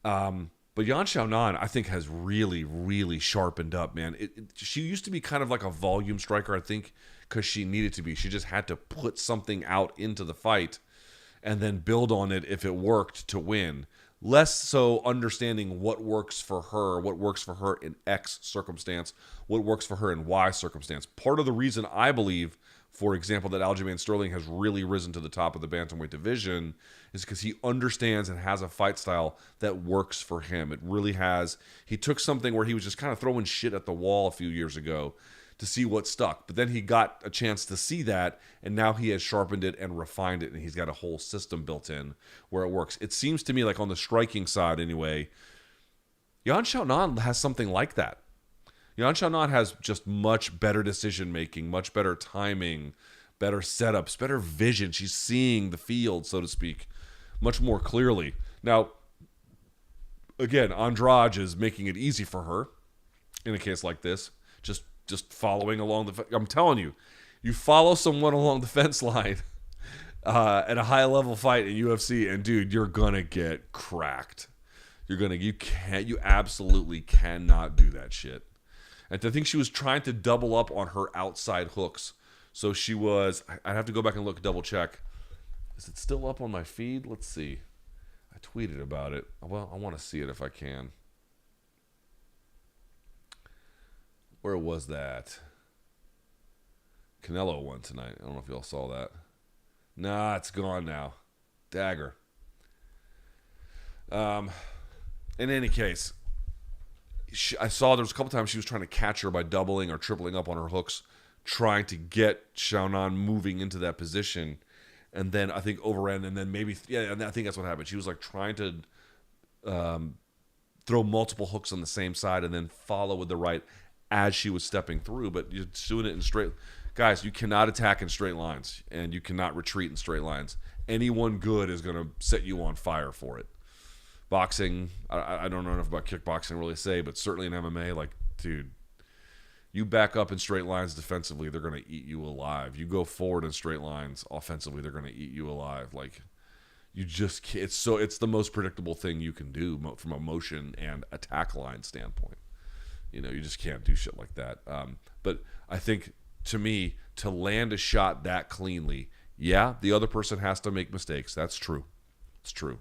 But Yan Xiaonan, I think, has really, really sharpened up, man. She used to be kind of like a volume striker, I think, because she needed to be. She just had to put something out into the fight and then build on it if it worked to win. Less so understanding what works for her in X circumstance, what works for her in Y circumstance. Part of the reason I believe, for example, that Aljamain Sterling has really risen to the top of the bantamweight division is because he understands and has a fight style that works for him. It really has. He took something where he was just kind of throwing shit at the wall a few years ago to see what stuck. But then he got a chance to see that, and now he has sharpened it and refined it, and he's got a whole system built in where it works. It seems to me like on the striking side anyway, Yan Xiaonan has something like that. Yan Xiaonan has just much better decision-making, much better timing, better setups, better vision. She's seeing the field, so to speak, much more clearly. Now, again, Andrade is making it easy for her in a case like this. Just following along the... I'm telling you, you follow someone along the fence line at a high-level fight in UFC, and, dude, you're going to get cracked. You absolutely cannot do that shit. And I think she was trying to double up on her outside hooks. So she was... I'd have to go back and look, double check. Is it still up on my feed? Let's see. I tweeted about it. Well, I want to see it if I can. Where was that? Canelo won tonight. I don't know if y'all saw that. Nah, it's gone now. Dagger. In any case, I saw there was a couple times she was trying to catch her by doubling or tripling up on her hooks, trying to get Xiaonan moving into that position. And then I think overran, and then maybe, and I think that's what happened. She was like trying to throw multiple hooks on the same side and then follow with the right as she was stepping through. But you're doing it in straight. Guys, you cannot attack in straight lines, and you cannot retreat in straight lines. Anyone good is going to set you on fire for it. Boxing, I don't know enough about kickboxing to really say, but certainly in MMA, like, dude, you back up in straight lines defensively, they're going to eat you alive. You go forward in straight lines offensively, they're going to eat you alive. Like, you just can't. It's the most predictable thing you can do from a motion and attack line standpoint. You know, you just can't do shit like that. But I think, to me, to land a shot that cleanly, yeah, the other person has to make mistakes. That's true. It's true.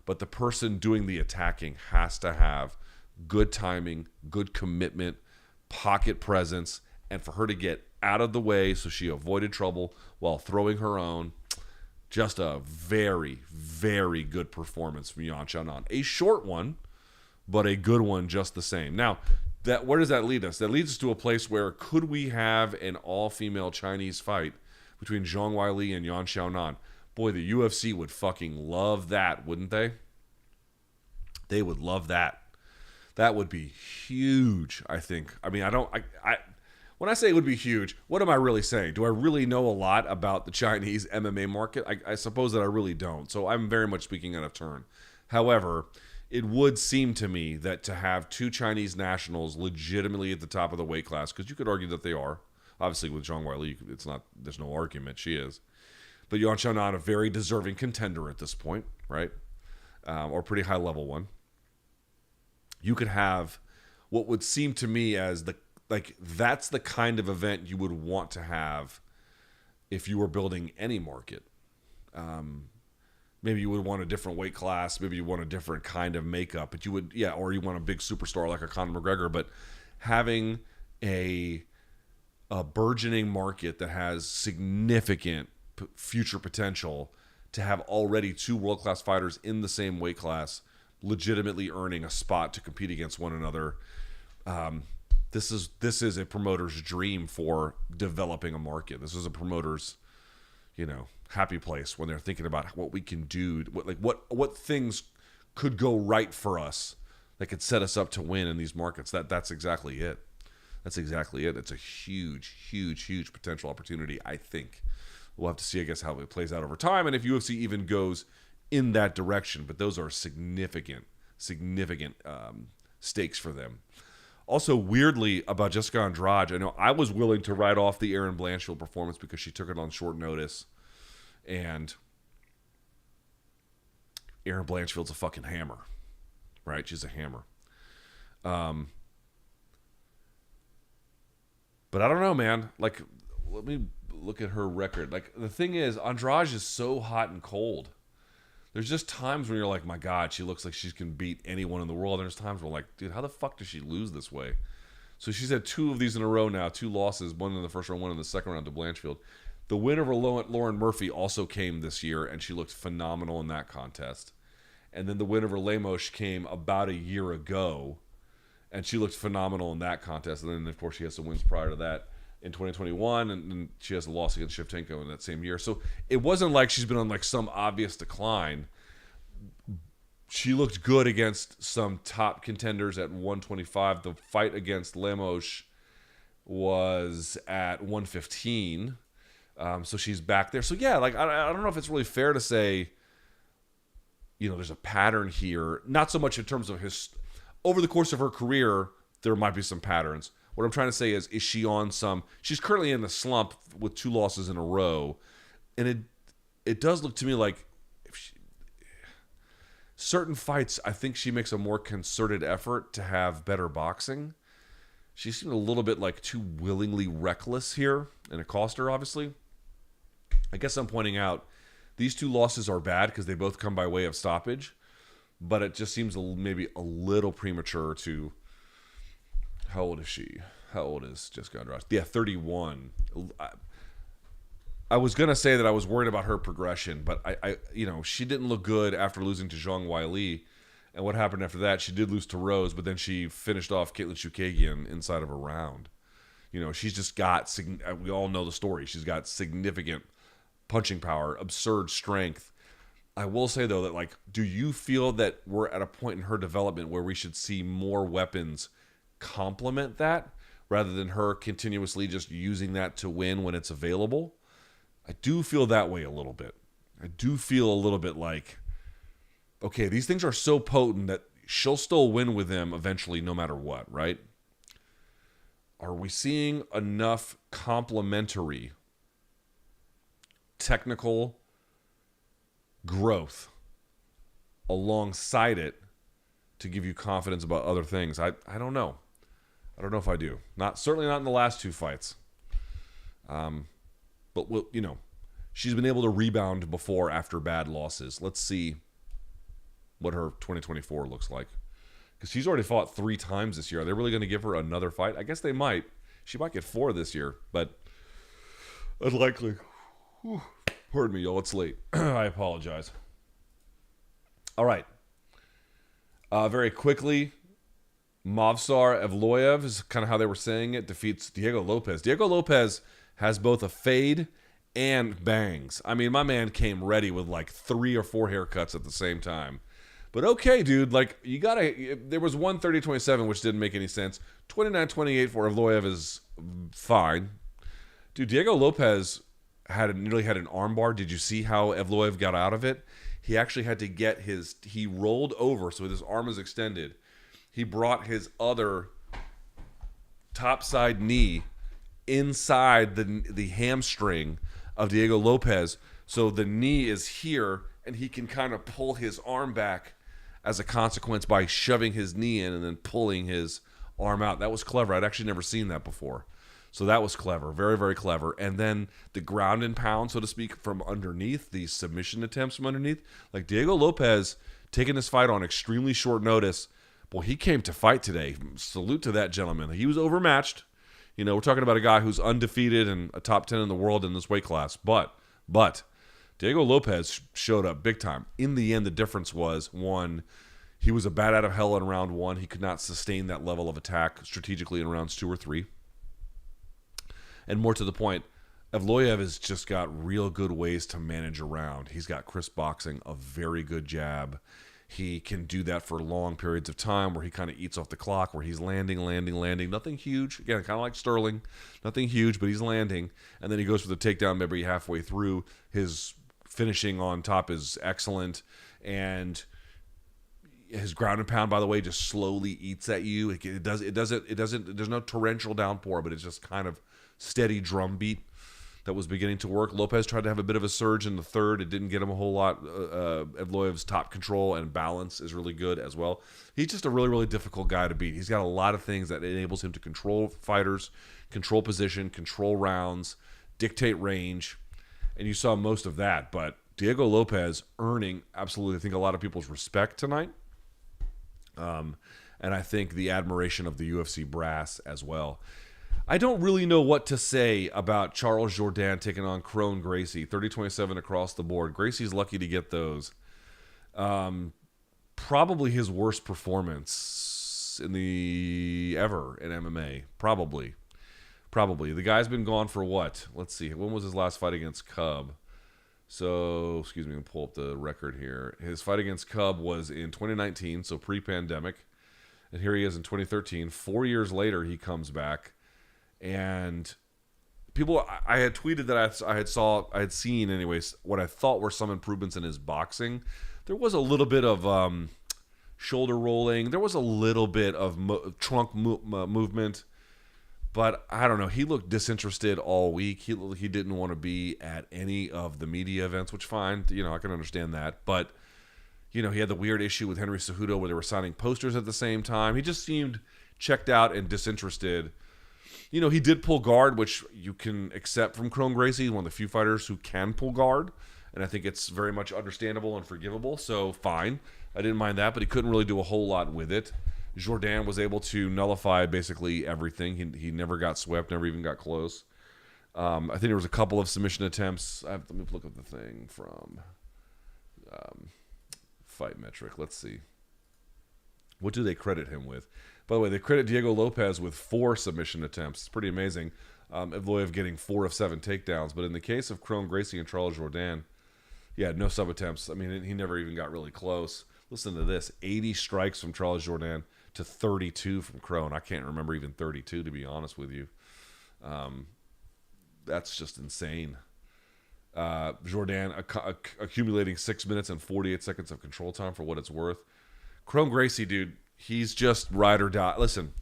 But the person doing the attacking has to have good timing, good commitment, pocket presence, and for her to get out of the way so she avoided trouble while throwing her own. Just a very, very good performance from Yan Xiaonan. A short one, but a good one just the same. Now, where does that lead us? That leads us to a place where could we have an all-female Chinese fight between Zhang Weili and Yan Xiaonan? Boy, the UFC would fucking love that, wouldn't they? They would love that. That would be huge, I think. I mean, when I say it would be huge, what am I really saying? Do I really know a lot about the Chinese MMA market? I suppose that I really don't. So I'm very much speaking out of turn. However, it would seem to me that to have two Chinese nationals legitimately at the top of the weight class, because you could argue that they are. Obviously, with Zhang Weili, there's no argument. She is. But Yan Xiaonan, a very deserving contender at this point, right? Or pretty high-level one. You could have what would seem to me as that's the kind of event you would want to have if you were building any market. Maybe you would want a different weight class. Maybe you want a different kind of makeup. But you would, or you want a big superstar like a Conor McGregor. But having a burgeoning market that has significant future potential to have already two world-class fighters in the same weight class legitimately earning a spot to compete against one another. This is a promoter's dream for developing a market. This is a promoter's, happy place when they're thinking about what we can do, what things could go right for us that could set us up to win in these markets. That's exactly it. That's exactly it. It's a huge, huge, huge potential opportunity, I think. We'll have to see, I guess, how it plays out over time and if UFC even goes in that direction. But those are significant stakes for them. Also, weirdly, about Jessica Andrade, I know I was willing to write off the Erin Blanchfield performance because she took it on short notice. And Erin Blanchfield's a fucking hammer, right? She's a hammer. But I don't know, man. Like, let me look at her record. Like, the thing is, Andrade is so hot and cold. There's just times when you're like, my God, she looks like she can beat anyone in the world. And there's times where I'm like, dude, how the fuck does she lose this way? So she's had two of these in a row now, two losses, one in the first round, one in the second round to Blanchfield. The win over Lauren Murphy also came this year, and she looked phenomenal in that contest. And then the win over Lemos came about a year ago, and she looked phenomenal in that contest. And then, of course, she has some wins prior to that in 2021, and then she has a loss against Shevchenko in that same year. So it wasn't like she's been on like some obvious decline. She looked good against some top contenders at 125. The fight against Lemos was at 115. So she's back there. So yeah, like I don't know if it's really fair to say, there's a pattern here. Not so much in terms of over the course of her career, there might be some patterns. What I'm trying to say is she on some? She's currently in the slump with two losses in a row, and it does look to me like certain fights, I think she makes a more concerted effort to have better boxing. She seemed a little bit like too willingly reckless here, and it cost her, obviously. I guess I'm pointing out these two losses are bad because they both come by way of stoppage, but it just seems maybe a little premature to, how old is she? How old is Jessica Andrade? Yeah, 31. I was gonna say that I was worried about her progression, but she didn't look good after losing to Zhang Weili, and what happened after that? She did lose to Rose, but then she finished off Caitlin Chookagian inside of a round. She's just got. We all know the story. She's got significant punching power, absurd strength. I will say though that do you feel that we're at a point in her development where we should see more weapons complement that rather than her continuously just using that to win when it's available? I do feel that way a little bit. I do feel a little bit like, okay, these things are so potent that she'll still win with them eventually no matter what, right? Are we seeing enough complementary technical growth alongside it to give you confidence about other things? I don't know. I don't know if I do. Certainly not in the last two fights. But she's been able to rebound before after bad losses. Let's see what her 2024 looks like. Because she's already fought 3 times this year. Are they really going to give her another fight? I guess they might. She might get 4 this year, but unlikely. Whew. Pardon me, y'all. It's late. I apologize. All right. Very quickly, Movsar Evloev is kind of how they were saying it, defeats Diego Lopes. Diego Lopes has both a fade and bangs. I mean, my man came ready with 3 or 4 haircuts at the same time. But okay, dude, you gotta. There was 130-27, which didn't make any sense. 29-28 for Evloev is fine. Dude, Diego Lopes nearly had an armbar. Did you see how Evloev got out of it? He actually had to get he rolled over, so his arm is extended. He brought his other topside knee inside the hamstring of Diego Lopes, so the knee is here, and he can kind of pull his arm back as a consequence by shoving his knee in and then pulling his arm out. That was clever. I'd actually never seen that before. So that was clever. Very, very clever. And then the ground and pound, so to speak, from underneath, the submission attempts from underneath. Diego Lopes taking this fight on extremely short notice. Boy, he came to fight today. Salute to that gentleman. He was overmatched. We're talking about a guy who's undefeated and a top 10 in the world in this weight class. But Diego Lopes showed up big time. In the end, the difference was, one, he was a bat out of hell in round 1. He could not sustain that level of attack strategically in rounds 2 or 3. And more to the point, Evloev has just got real good ways to manage around. He's got crisp boxing, a very good jab. He can do that for long periods of time where he kind of eats off the clock, where he's landing. Nothing huge. Again, kind of like Sterling. Nothing huge, but he's landing. And then he goes for the takedown maybe halfway through. His finishing on top is excellent. And his ground and pound, by the way, just slowly eats at you. It doesn't, there's no torrential downpour, but it's just kind of steady drum beat that was beginning to work. Lopes tried to have a bit of a surge in the third. It didn't get him a whole lot. Evloev's top control and balance is really good as well. He's just a really, really difficult guy to beat. He's got a lot of things that enables him to control fighters, control position, control rounds, dictate range, and you saw most of that. But Diego Lopes earning absolutely, I think, a lot of people's respect tonight. And I think the admiration of the UFC brass as well. I don't really know what to say about Charles Jourdain taking on Kron Gracie. 30-27 across the board. Gracie's lucky to get those. Probably his worst performance ever in MMA. Probably. The guy's been gone for what? Let's see. When was his last fight against Cub? So, excuse me, I'll pull up the record here. His fight against Cub was in 2019, so pre-pandemic. And here he is in 2013. 4 years later, he comes back. And people, I had tweeted that I had seen anyways, what I thought were some improvements in his boxing. There was a little bit of shoulder rolling. There was a little bit of trunk movement. But I don't know. He looked disinterested all week. He didn't want to be at any of the media events, which fine. I can understand that. But, he had the weird issue with Henry Cejudo where they were signing posters at the same time. He just seemed checked out and disinterested. He did pull guard, which you can accept from Kron Gracie, one of the few fighters who can pull guard. And I think it's very much understandable and forgivable. So, fine. I didn't mind that, but he couldn't really do a whole lot with it. Jourdain was able to nullify basically everything. He never got swept, never even got close. I think there was a couple of submission attempts. Let me look at the thing from Fight Metric. Let's see. What do they credit him with? By the way, they credit Diego Lopes with 4 submission attempts. It's pretty amazing. Evloev getting 4 of 7 takedowns. But in the case of Kron Gracie and Charles Jourdain, yeah, no sub attempts. I mean, he never even got really close. Listen to this. 80 strikes from Charles Jourdain to 32 from Kron. I can't remember even 32, to be honest with you. That's just insane. Jourdain accumulating 6 minutes and 48 seconds of control time for what it's worth. Kron Gracie, dude, he's just ride or die. Listen,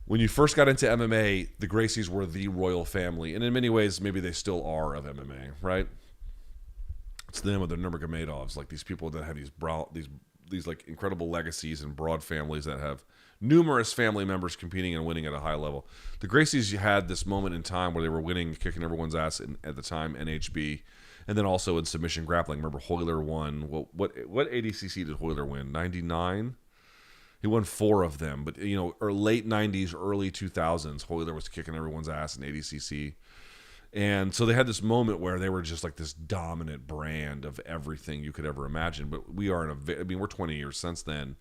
when you first got into MMA, the Gracies were the royal family, and in many ways, maybe they still are of MMA, right? It's them or the Nurmagomedovs, like these people that have these like incredible legacies and broad families that have numerous family members competing and winning at a high level. The Gracies had this moment in time where they were winning, kicking everyone's ass at the time, NHB, and then also in submission grappling. Remember, Hoyler won. What ADCC did Hoyler win? 99? He won 4 of them. But, you know, or late 90s, early 2000s, Hoyler was kicking everyone's ass in ADCC. And so they had this moment where they were just like this dominant brand of everything you could ever imagine. But we are we're 20 years since then.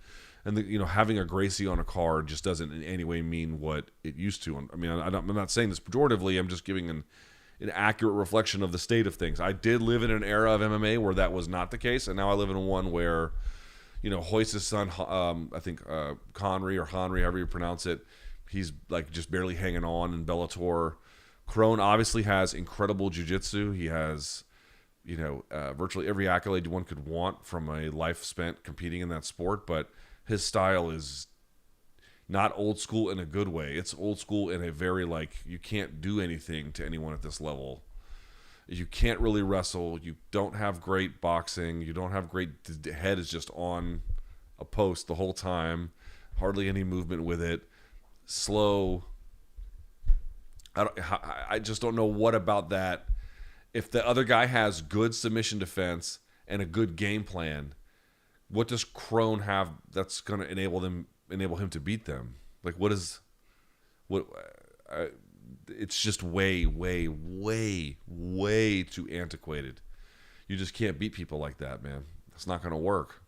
And, having a Gracie on a card just doesn't in any way mean what it used to. I mean, I'm not saying this pejoratively. I'm just giving an accurate reflection of the state of things. I did live in an era of MMA where that was not the case. And now I live in one where, Royce's son, I think Henry, however you pronounce it, he's like just barely hanging on in Bellator. Kron obviously has incredible jiu-jitsu. He has, virtually every accolade one could want from a life spent competing in that sport. But his style is not old school in a good way. It's old school in a very, you can't do anything to anyone at this level. You can't really wrestle. You don't have great boxing. You don't have great... The head is just on a post the whole time. Hardly any movement with it. Slow. I just don't know what about that. If the other guy has good submission defense and a good game plan, what does Kron have that's going to enable him to beat them? It's just way, way, way, way too antiquated. You just can't beat people like that, man. It's not going to work.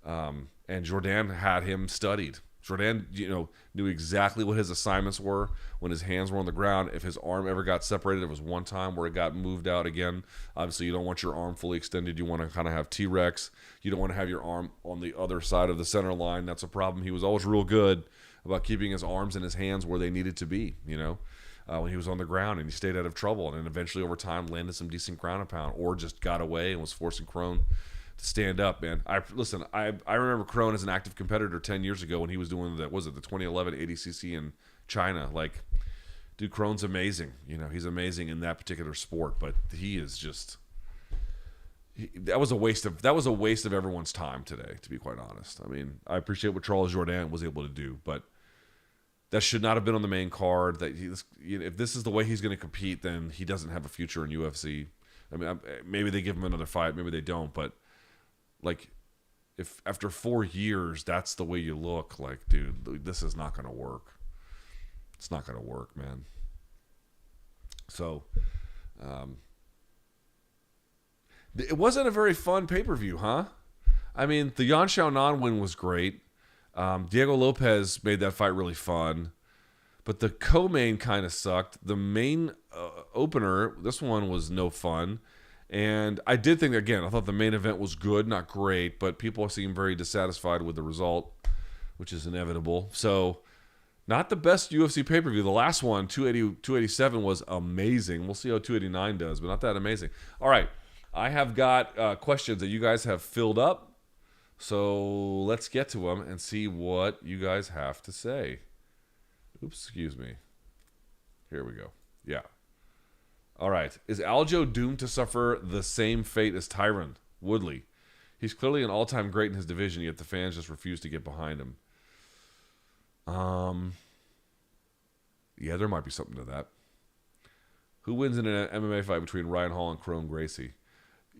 And Jourdain had him studied. Jourdain, knew exactly what his assignments were when his hands were on the ground. If his arm ever got separated, there was one time where it got moved out again. Obviously, you don't want your arm fully extended. You want to kind of have T-Rex. You don't want to have your arm on the other side of the center line. That's a problem. He was always real good about keeping his arms and his hands where they needed to be, when he was on the ground, and he stayed out of trouble. And then eventually, over time, landed some decent ground and pound, or just got away and was forcing Kron to stand up, man. I remember Kron as an active competitor 10 years ago when he was doing the 2011 ADCC in China. Dude, Kron's amazing. He's amazing in that particular sport, but he is just... that was a waste of everyone's time today, to be quite honest. I mean, I appreciate what Charles Jourdain was able to do, but that should not have been on the main card. If this is the way he's going to compete, then he doesn't have a future in UFC. I mean, maybe they give him another fight, maybe they don't, but if after 4 years that's the way you look, dude, this is not going to work. It's not going to work, man. So, it wasn't a very fun pay-per-view, huh? I mean, the Xiaonan win was great. Diego Lopes made that fight really fun, but the co-main kind of sucked. The main opener, this one was no fun. And I did think, again, I thought the main event was good, not great, but people seem very dissatisfied with the result, which is inevitable. So, not the best UFC pay-per-view. The last one, 287, was amazing. We'll see how 289 does, but not that amazing. All right, I have got questions that you guys have filled up, so let's get to them and see what you guys have to say. Oops, excuse me. Here we go. Yeah. All right. Is Aljo doomed to suffer the same fate as Tyron Woodley? He's clearly an all-time great in his division, yet the fans just refuse to get behind him. Yeah, there might be something to that. Who wins in an MMA fight between Ryan Hall and Kron Gracie?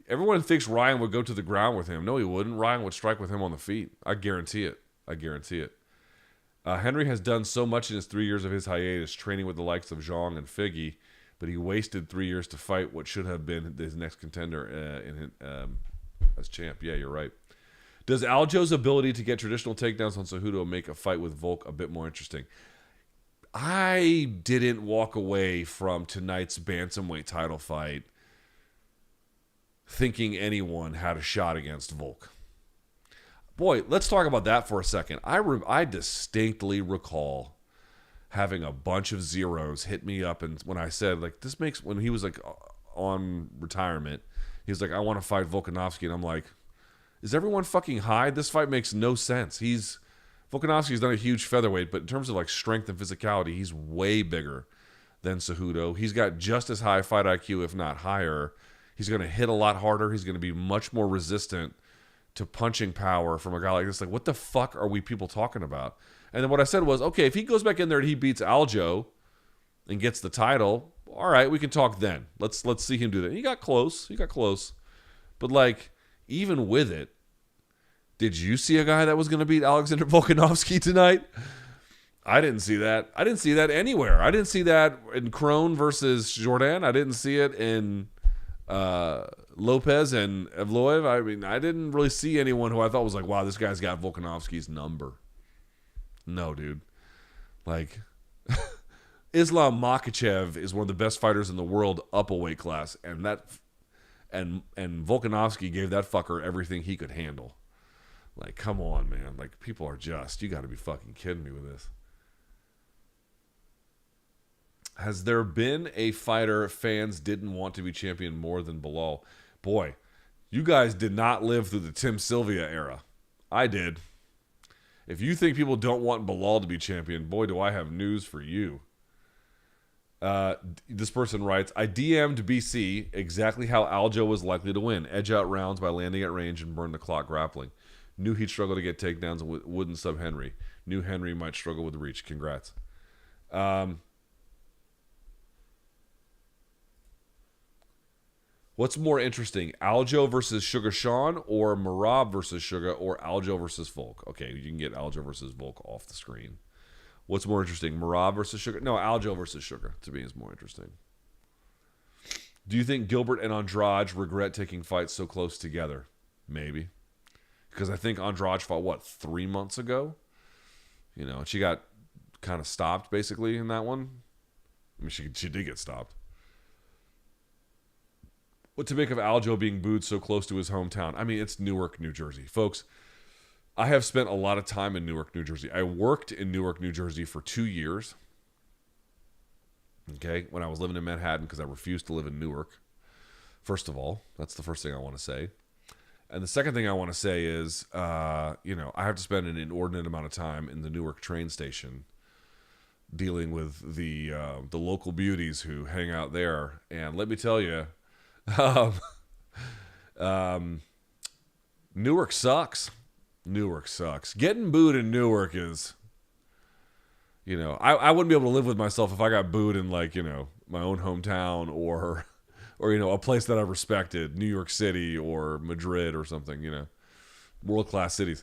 Everyone thinks Ryan would go to the ground with him. No, he wouldn't. Ryan would strike with him on the feet. I guarantee it. I guarantee it. Henry has done so much in his 3 years of his hiatus, training with the likes of Zhang and Figgy, but he wasted 3 years to fight what should have been his next contender as champ. Yeah, you're right. Does Aljo's ability to get traditional takedowns on Cejudo make a fight with Volk a bit more interesting? I didn't walk away from tonight's bantamweight title fight thinking anyone had a shot against Volk. Boy, let's talk about that for a second. I distinctly recall having a bunch of zeros hit me up, and when I said, like, this makes, when he was like on retirement, he was like, I want to fight Volkanovski, and I'm like, is everyone fucking high? This fight makes no sense. Volkanovski's not a huge featherweight, but in terms of like strength and physicality, he's way bigger than Cejudo. He's got just as high fight IQ, if not higher. He's going to hit a lot harder. He's going to be much more resistant to punching power from a guy like this. Like, what the fuck are we people talking about? And then what I said was, okay, if he goes back in there and he beats Aljo and gets the title, all right, we can talk then. Let's see him do that. He got close. But like, even with it, did you see a guy that was going to beat Alexander Volkanovski tonight? I didn't see that. I didn't see that anywhere. I didn't see that in Kron versus Jourdain. I didn't see it in Lopes and Evloev. I mean, I didn't really see anyone who I thought was like, wow, this guy's got Volkanovski's number. No, dude. Like, Islam Makhachev is one of the best fighters in the world up a weight class, and Volkanovski gave that fucker everything he could handle. Like, come on, man. Like, people are just, you got to be fucking kidding me with this. Has there been a fighter fans didn't want to be champion more than Belal? Boy, you guys did not live through the Tim Sylvia era. I did. If you think people don't want Belal to be champion, boy, do I have news for you. This person writes, I DM'd BC exactly how Aljo was likely to win. Edge out rounds by landing at range and burn the clock grappling. Knew he'd struggle to get takedowns and wouldn't sub Henry. Knew Henry might struggle with reach. Congrats. What's more interesting, Aljo versus Sugar Sean or Merab versus Sugar or Aljo versus Volk? Okay, you can get Aljo versus Volk off the screen. What's more interesting, Merab versus Sugar? No, Aljo versus Sugar, to me, is more interesting. Do you think Gilbert and Andrade regret taking fights so close together? Maybe. Because I think Andrade fought, 3 months ago? You know, and she got kind of stopped, basically, in that one. I mean, she did get stopped. What to make of Aljo being booed so close to his hometown? I mean, it's Newark, New Jersey. Folks, I have spent a lot of time in Newark, New Jersey. I worked in Newark, New Jersey for 2 years. Okay, when I was living in Manhattan because I refused to live in Newark. First of all, that's the first thing I want to say. And the second thing I want to say is, I have to spend an inordinate amount of time in the Newark train station dealing with the local beauties who hang out there. And let me tell you, Newark sucks. Newark sucks. Getting booed in Newark is, I wouldn't be able to live with myself if I got booed in my own hometown or a place that I respected, New York City or Madrid or something, world-class cities.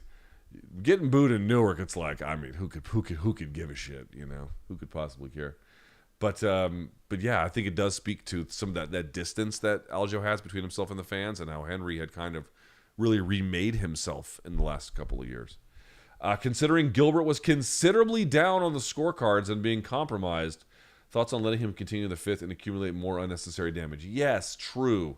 Getting booed in Newark, it's like, I mean, who could give a shit, who could possibly care? But yeah, I think it does speak to some of that distance that Aljo has between himself and the fans, and how Henry had kind of really remade himself in the last couple of years. Considering Gilbert was considerably down on the scorecards and being compromised, thoughts on letting him continue the fifth and accumulate more unnecessary damage? Yes, true.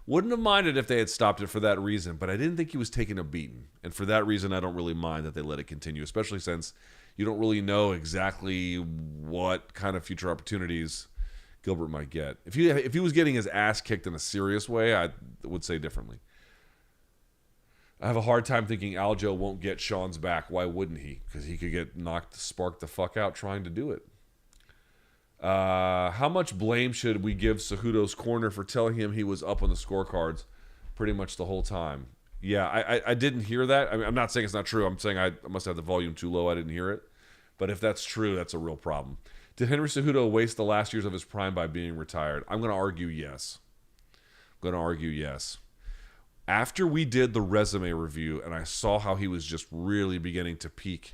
Wouldn't have minded if they had stopped it for that reason, but I didn't think he was taking a beating. And for that reason, I don't really mind that they let it continue, especially since you don't really know exactly what kind of future opportunities Gilbert might get. If he was getting his ass kicked in a serious way, I would say differently. I have a hard time thinking Aljo won't get Sean's back. Why wouldn't he? Because he could get sparked the fuck out trying to do it. How much blame should we give Cejudo's corner for telling him he was up on the scorecards pretty much the whole time? Yeah, I didn't hear that. I mean, I'm not saying it's not true. I'm saying I must have the volume too low. I didn't hear it. But if that's true, that's a real problem. Did Henry Cejudo waste the last years of his prime by being retired? I'm going to argue yes. After we did the resume review and I saw how he was just really beginning to peak,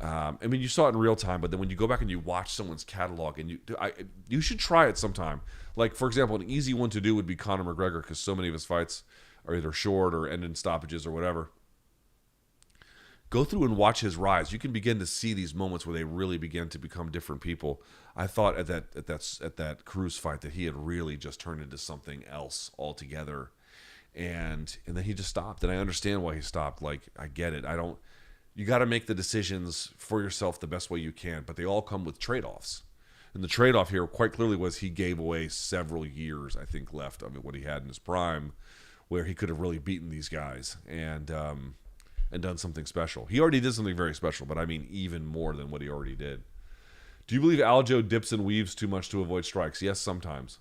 I mean, you saw it in real time, but then when you go back and you watch someone's catalog, and you should try it sometime. Like, for example, an easy one to do would be Conor McGregor, because so many of his fights are either short or end in stoppages or whatever. Go through and watch his rise. You can begin to see these moments where they really begin to become different people. I thought at that Cruz fight that he had really just turned into something else altogether, and then he just stopped. And I understand why he stopped. Like, I get it. You got to make the decisions for yourself the best way you can, but they all come with trade-offs. And the trade-off here quite clearly was he gave away several years, I think, left of it, what he had in his prime, where he could have really beaten these guys and done something special. He already did something very special, but I mean even more than what he already did. Do you believe Aljo dips and weaves too much to avoid strikes? Yes, sometimes.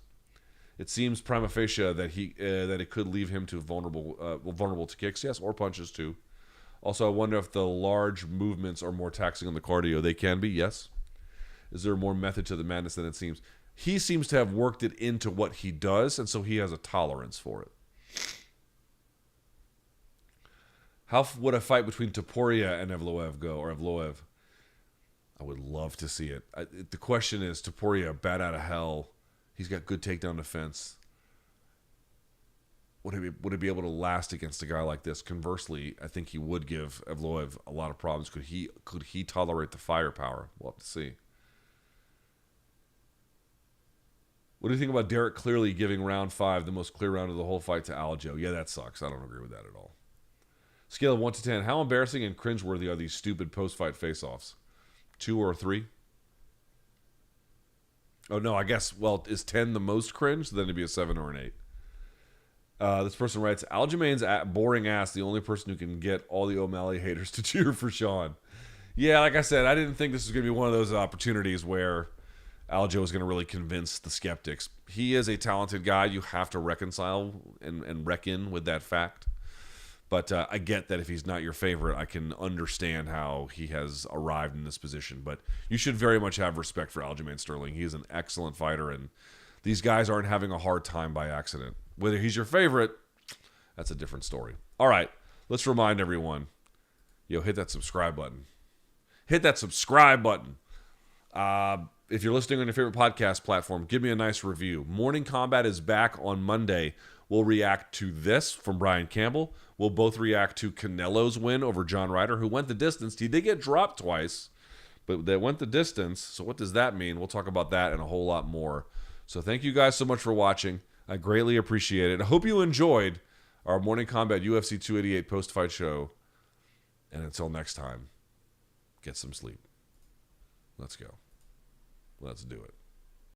It seems prima facie that it could leave him to vulnerable to kicks, yes, or punches too. Also, I wonder if the large movements are more taxing on the cardio. They can be, yes. Is there more method to the madness than it seems? He seems to have worked it into what he does, and so he has a tolerance for it. How would a fight between Topuria and Evloev go, or Evloev? I would love to see it. The question is, Topuria, bat out of hell. He's got good takedown defense. Would it be able to last against a guy like this? Conversely, I think he would give Evloev a lot of problems. Could he tolerate the firepower? We'll have to see. What do you think about Derek clearly giving round 5 the most clear round of the whole fight to Aljo? Yeah, that sucks. I don't agree with that at all. Scale of 1 to 10. How embarrassing and cringeworthy are these stupid post-fight face-offs? 2 or 3? Oh, no, I guess, well, is 10 the most cringe? Then it'd be a 7 or an 8. This person writes, Aljamain's boring ass, the only person who can get all the O'Malley haters to cheer for Sean. Yeah, like I said, I didn't think this was going to be one of those opportunities where Aljo was going to really convince the skeptics. He is a talented guy. You have to reconcile and reckon with that fact. But I get that if he's not your favorite, I can understand how he has arrived in this position. But you should very much have respect for Aljamain Sterling. He is an excellent fighter, and these guys aren't having a hard time by accident. Whether he's your favorite, that's a different story. All right, let's remind everyone, hit that subscribe button. Hit that subscribe button. If you're listening on your favorite podcast platform, give me a nice review. Morning Combat is back on Monday. We'll react to this from Brian Campbell. We'll both react to Canelo's win over John Ryder, who went the distance. He did get dropped twice, but they went the distance. So what does that mean? We'll talk about that and a whole lot more. So thank you guys so much for watching. I greatly appreciate it. I hope you enjoyed our Morning Combat UFC 288 post-fight show. And until next time, get some sleep. Let's go. Let's do it.